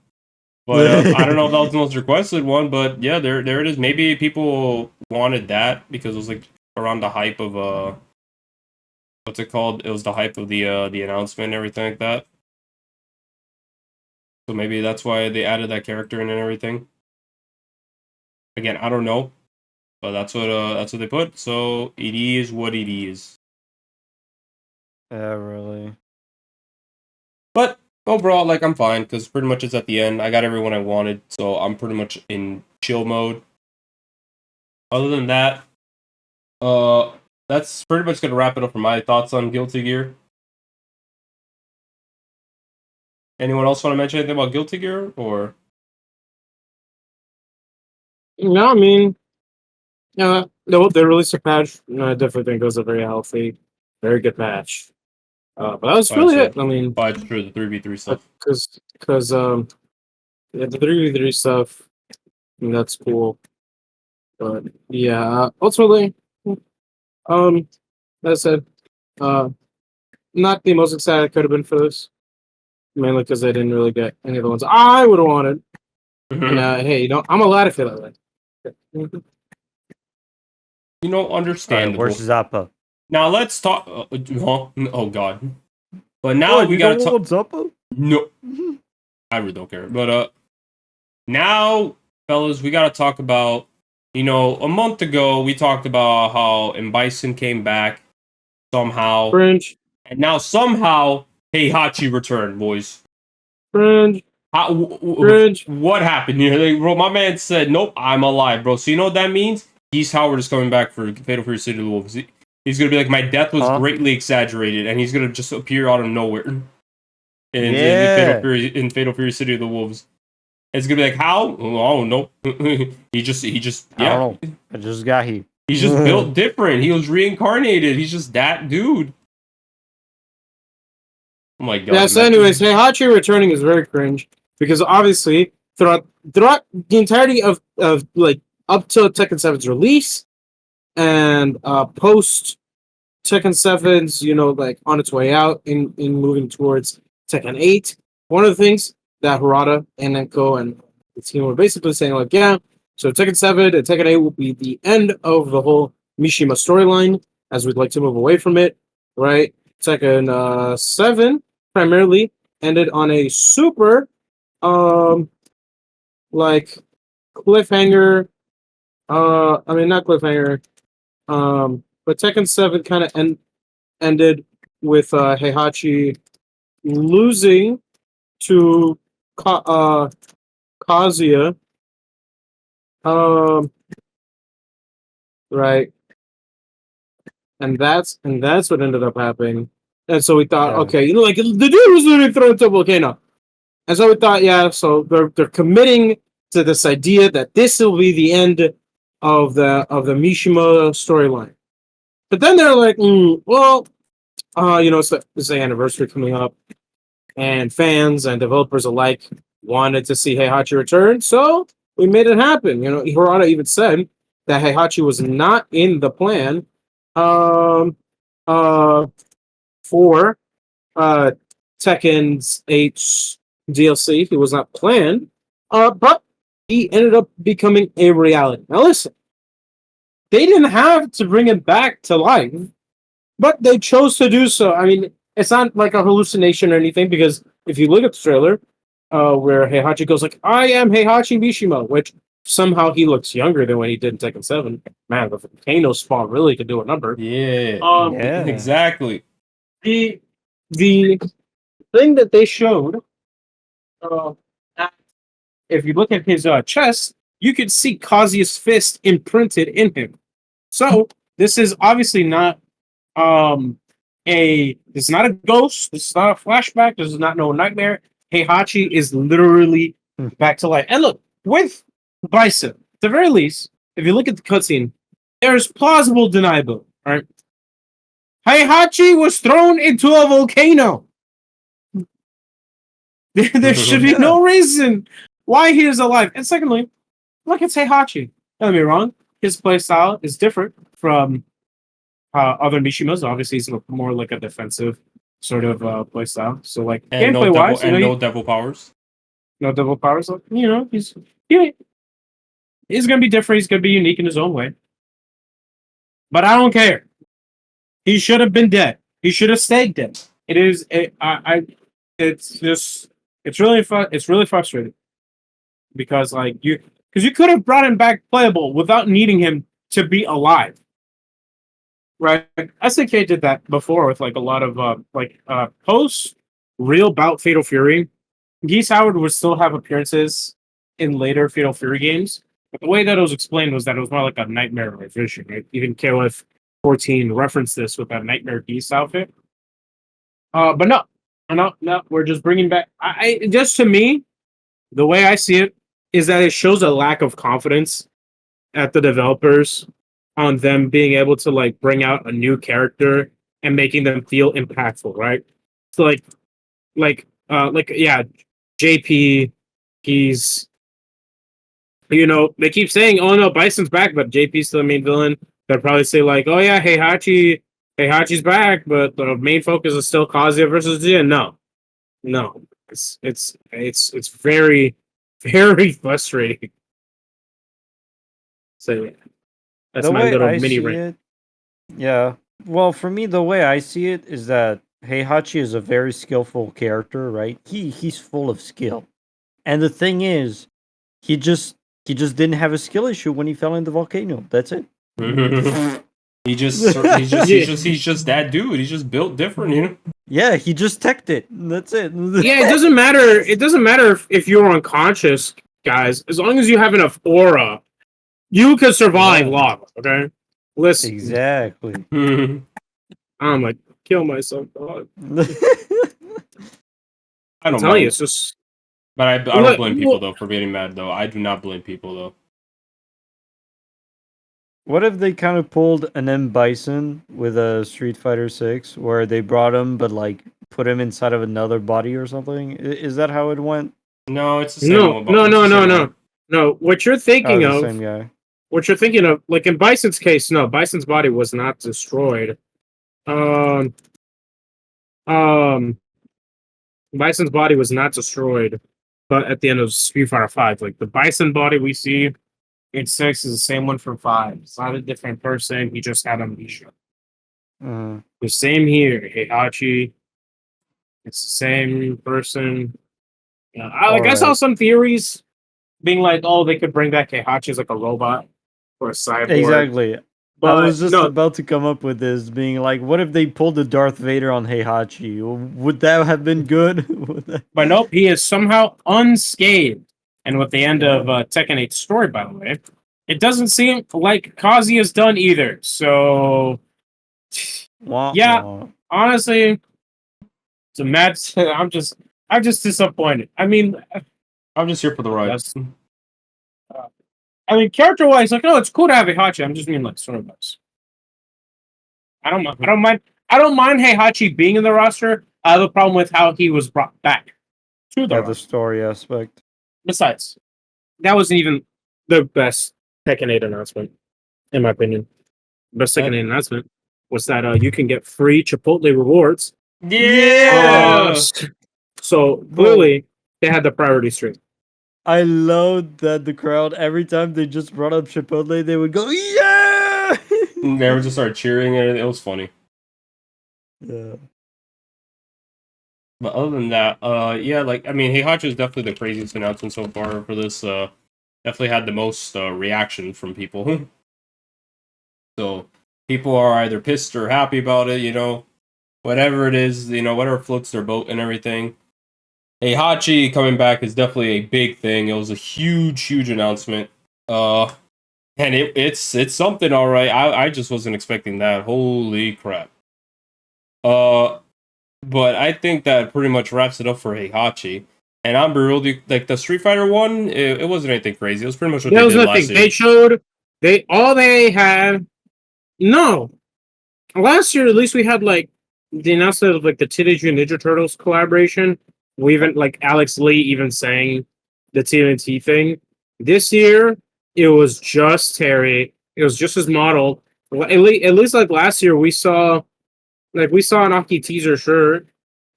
know if that was the most requested one. But yeah, there it is. Maybe people wanted that because it was like around the hype of what's it called? It was the hype of the announcement and everything like that. So maybe that's why they added that character in and everything. Again, I don't know, but that's what they put. So it is what it is. Yeah, really. But overall, like I'm fine because pretty much it's at the end. I got everyone I wanted, so I'm pretty much in chill mode. Other than that, that's pretty much gonna wrap it up for my thoughts on Guilty Gear. Anyone else want to mention anything about Guilty Gear or? No, I mean, yeah, no, they released a patch. No, I definitely think it was a very healthy, very good patch. But that was really it. I mean, Oh, it's true, the 3v3 stuff. because yeah, the 3v3 stuff, I mean, that's cool. But yeah, ultimately, as I said, not the most excited I could have been for this, mainly because I didn't really get any of the ones I would have wanted. And hey, you know, I'm allowed to feel that way. You know, Alright, understandable. where's Zappa? Now let's talk. Oh god. But now we gotta talk. Zappa? No, I really don't care. But now, fellas, we gotta talk about. You know, a month ago we talked about how Bison came back somehow, Fringe. and now somehow Heihachi returned, boys. Cringe. Cringe. What happened here? Like, bro, my man said, "Nope, I'm alive, bro." So you know what that means? Geese Howard is coming back for Fatal Fury City of the Wolves. He's gonna be like, "My death was greatly exaggerated," and he's gonna just appear out of nowhere in Fatal Fury City of the Wolves. It's gonna be like, how? Oh no, he just I don't know. I just got here. He's just built different. He was reincarnated. He's just that dude. Oh my god. Yeah. So, anyways, Heihachi returning is very cringe because obviously throughout the entirety of like up to Tekken 7's release and post Tekken 7's, like on its way out in moving towards Tekken 8, one of the things that Harada and Nenko and the team were basically saying, like, yeah, so Tekken 7 and Tekken 8 will be the end of the whole Mishima storyline, as we'd like to move away from it, right? Tekken 7 primarily ended on a super, like, cliffhanger, not cliffhanger, but Tekken 7 kind of ended with Heihachi losing to Kazuya. Right. And that's what ended up happening. And so we thought, okay, like the dude was literally thrown into a volcano. And so we thought, yeah, so they're committing to this idea that this will be the end of the Mishima storyline. But then they're like, it's the anniversary coming up, and fans and developers alike wanted to see Heihachi return, so we made it happen. Hirata even said that Heihachi was not in the plan for Tekken's 8's DLC. He was not planned, but he ended up becoming a reality. Now listen, they didn't have to bring him back to life, but they chose to do so. I mean, it's not like a hallucination or anything, because if you look at the trailer, where Heihachi goes like, "I am Heihachi Mishima," which somehow he looks younger than when he did in Tekken 7. Man, the volcano spawn really could do a number. Yeah. Exactly. The thing that they showed, if you look at his chest, you could see Kazuya's fist imprinted in him. So this is obviously not this is not a ghost. This is not a flashback. This is not no nightmare. Heihachi is literally back to life. And look, with Bison, at the very least, if you look at the cutscene, there's plausible deniability. Right? Heihachi was thrown into a volcano. There should be no reason why he is alive. And secondly, look, it's Heihachi. Don't get me wrong. His playstyle is different from other Mishimas. Obviously, he's more like a defensive sort of playstyle. So, like, and gameplay wise, no devil powers. No devil powers. He's gonna be different. He's gonna be unique in his own way. But I don't care. He should have been dead. He should have stayed dead. It's really frustrating because you could have brought him back playable without needing him to be alive. Right? SNK did that before with like a lot of post real bout Fatal Fury. Geese Howard would still have appearances in later Fatal Fury games, but the way that it was explained was that it was more like a nightmare vision. Right? Even KOF 14 referenced this with that Nightmare Geese outfit. But no, we're just bringing back. Just to me, the way I see it is that it shows a lack of confidence at the developers on them being able to like bring out a new character and making them feel impactful, right? So JP, he's they keep saying, "Oh no, Bison's back," but JP's still the main villain. They'll probably say like, "Oh yeah, Heihachi's back," but the main focus is still Kazuya versus Jin. No, it's very, very frustrating. So yeah, that's my little mini rant. Yeah, well, for me, the way I see it is that Heihachi is a very skillful character, right? He's full of skill, and the thing is, he just didn't have a skill issue when he fell in the volcano. That's it. He's just that dude. He's just built different, Yeah, he just teched it. That's it. Yeah, it doesn't matter. It doesn't matter if you're unconscious, guys. As long as you have enough aura, you can survive Yeah. lava. Okay, listen. Exactly. I'm like kill myself, dog. I I'm don't telling you, mind, it's just but I don't look. blame people though for getting mad though. I do not blame people though. What if they kind of pulled an M Bison with a Street Fighter 6 where they brought him but like put him inside of another body or something? Is that how it went? No, it's the same No, one. no, It's no, the no, same no, one. no. What you're Oh, thinking the of, same guy. like in Bison's case, no, Bison's body was not destroyed. Um, um, Bison's body was not destroyed, but at the end of Street Fighter Five, like the Bison body we see in six is the same one from five. It's not a different person. He just had amnesia. Uh, The same here, Heihachi. It's the same person. Yeah, I saw Alright. some theories being like, oh, they could bring back Heihachi as like a robot or a cyborg. Exactly. I But was just no, about to come up with this, being like, what if they pulled the Darth Vader on Heihachi? Would that have been good? Would that- but nope, he is somehow unscathed. And with the end Yeah. of Tekken 8's story, by the way, it doesn't seem like Kazi is done either. So, Wah, yeah, wah. honestly, it's a match. I'm just disappointed. I mean, I'm just here for the ride. that's, I mean, character wise, like, oh, it's cool to have Heihachi. I'm just mean like story wise. I don't mind. I don't mind. I don't mind Heihachi being in the roster. I have a problem with how he was brought back to the Yeah, roster. the story aspect. Besides, that wasn't even the best Tekken 8 announcement, in my opinion. Best Tekken 8 announcement was that you can get free Chipotle rewards. Yeah. So clearly, they had the priority stream. I loved that the crowd, every time they just brought up Chipotle, they would go, yeah! They would just start cheering and it was funny. Yeah. But other than that, yeah, like I mean, Heihachi is definitely the craziest announcement so far for this. Definitely had the most reaction from people. So people are either pissed or happy about it. You know, whatever it is, you know, whatever floats their boat and everything. Heihachi coming back is definitely a big thing. It was a huge, huge announcement. And it's something, all right. I just wasn't expecting that. Holy crap. But I think that pretty much wraps it up for Heihachi. And I'm really like the Street Fighter one. It wasn't anything crazy. It was pretty much what There they was did nothing. last year. They showed they had. No, last year at least we had like the announcement of like the Teenage Mutant Ninja Turtles collaboration. We even like Alex Lee even saying the TNT thing. This year it was just Terry. It was just his model. At least like last year we saw an Aki teaser, sure,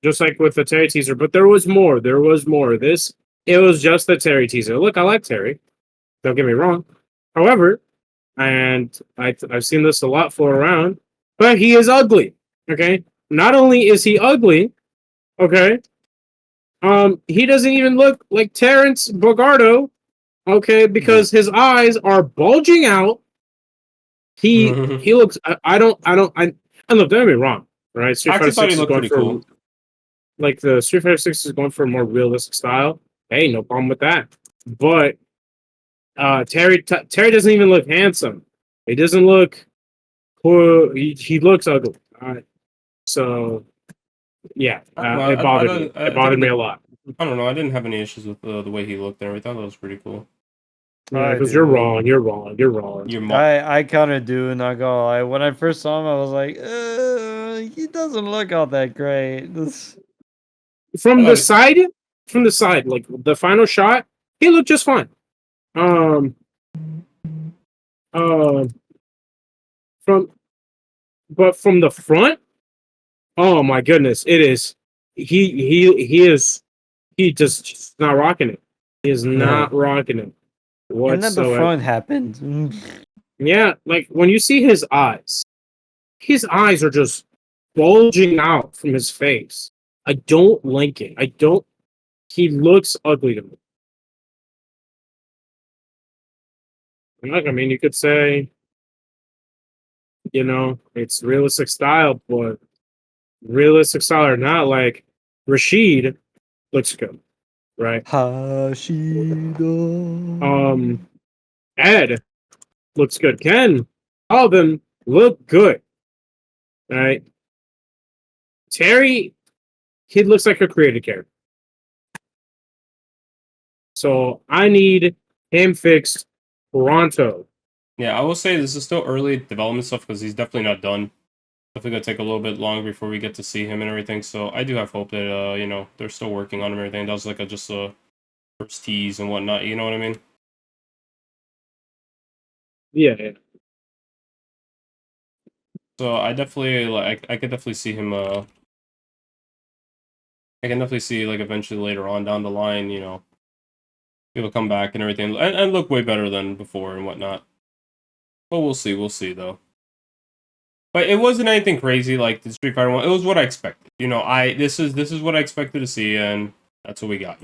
just like with the Terry teaser. But there was more. There was more. It was just the Terry teaser. Look, I like Terry. Don't get me wrong. However, and I've seen this a lot float around, but he is ugly. Okay, not only is he ugly, okay, he doesn't even look like Terrence Bogardo, okay, because his eyes are bulging out. He looks. I don't. And look, don't get me wrong, right? Street I Fighter actually thought he Six is looked going pretty for cool. like the Street Fighter Six is going for a more realistic style. Hey, no problem with that. But Terry doesn't even look handsome. He doesn't look cool. He looks ugly. So yeah, I don't know. it bothered me. I It bothered think me that, a lot. I don't know. I didn't have any issues with the way he looked and everything. I thought that was pretty cool. Yeah, I because you're do. wrong. You're wrong. You're wrong. Your I kind of do, not gonna lie. When I first saw him, I was like, he doesn't look all that great. This... From the side, like the final shot, he looked just fine. Um, uh, from but from the front, oh my goodness, it is. He is. He just not rocking it. He is not rocking it And then the whatsoever. front happened. Yeah, like when you see his eyes are just bulging out from his face. I don't like it. I don't. He looks ugly to me. Like, I mean, you could say, it's realistic style, but realistic style or not, like Rashid looks good, right? Hashida. Ed looks good. Ken, all of them look good. All right. Terry, he looks like a creative character. So I need him fixed pronto. Yeah, I will say this is still early development stuff because he's definitely not done. Definitely gonna take a little bit longer before we get to see him and everything. So I do have hope that they're still working on him and everything. That was like just a first tease and whatnot. You know what I mean? Yeah. So I definitely I could definitely see him. I can definitely see like eventually later on down the line, he'll come back and everything and look way better than before and whatnot. But we'll see though. But it wasn't anything crazy like the Street Fighter one. It was what I expected. This is what I expected to see, and that's what we got.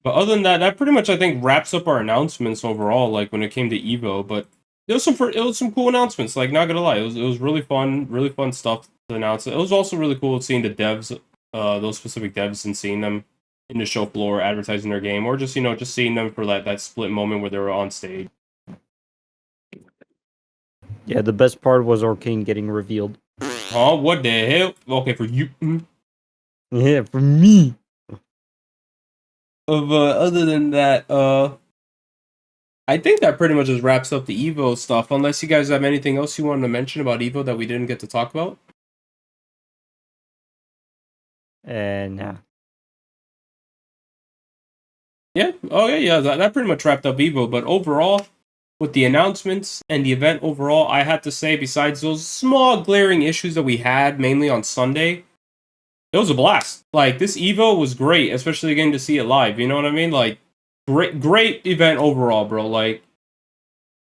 But other than that, that pretty much I think wraps up our announcements overall. Like when it came to EVO, but it was some cool announcements. Like not gonna lie, it was really fun stuff to announce. It was also really cool seeing the devs, those specific devs, and seeing them in the show floor advertising their game, or just just seeing them for that split moment where they were on stage. Yeah, the best part was Arcane getting revealed. Oh, what the hell? Okay, for you. Yeah, for me. Other than that, I think that pretty much just wraps up the EVO stuff. Unless you guys have anything else you wanted to mention about EVO that we didn't get to talk about. And yeah. Yeah. Oh yeah. That pretty much wrapped up EVO. But overall, with the announcements and the event overall, I have to say, besides those small glaring issues that we had mainly on Sunday, it was a blast. Like this EVO was great, especially again to see it live. You know what I mean? Like great event overall, bro. Like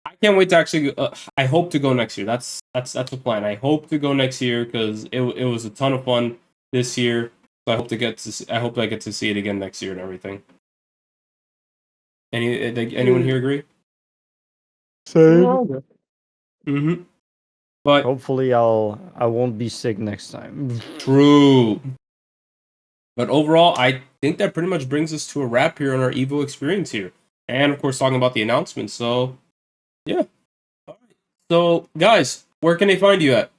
I can't wait to actually. I hope to go next year. That's the plan. I hope to go next year because it was a ton of fun this year. So I hope I get to see it again next year and everything. Anyone here agree? Same. Mm-hmm. But Hopefully I won't be sick next time. true. But overall, I think that pretty much brings us to a wrap here on our EVO experience here. And of course, talking about the announcements. So, yeah. All right. So, guys, where can they find you at?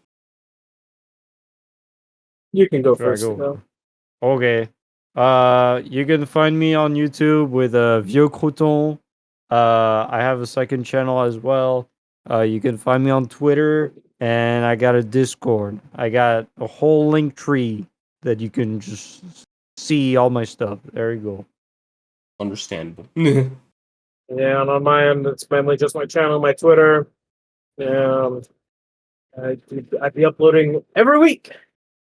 You can go Should I first. go? Though. Okay. You can find me on YouTube with Vieux Crouton. I have a second channel as well. You can find me on Twitter, and I got a Discord. I got a whole link tree that you can just see all my stuff. There you go. Understandable. Yeah, and on my end, it's mainly just my channel, my Twitter. I'd be uploading every week.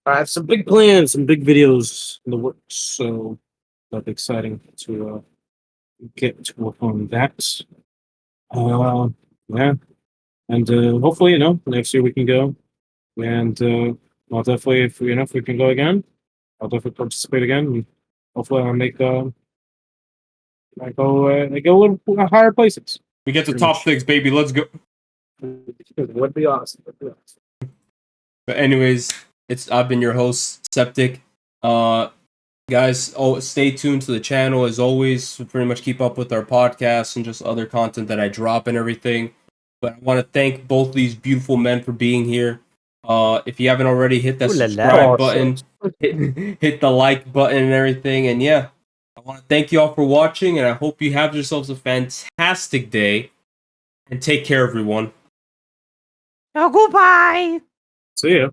I have some big plans, some big videos in the works, so that'll be exciting to get to work on that. Yeah, and hopefully, next year we can go, and I'll definitely, if we can go again, I'll definitely participate again. And hopefully, I'll make I go a little higher places. We get to Pretty top much. 6, baby. Let's go. It would be awesome. But anyways, I've been your host, Septic. Guys, stay tuned to the channel as always to pretty much keep up with our podcasts and just other content that I drop and everything. But I want to thank both these beautiful men for being here. If you haven't already, hit that Ooh la la. subscribe button, hit the like button and everything. And yeah, I want to thank you all for watching, and I hope you have yourselves a fantastic day. And take care, everyone. Oh, goodbye. See ya.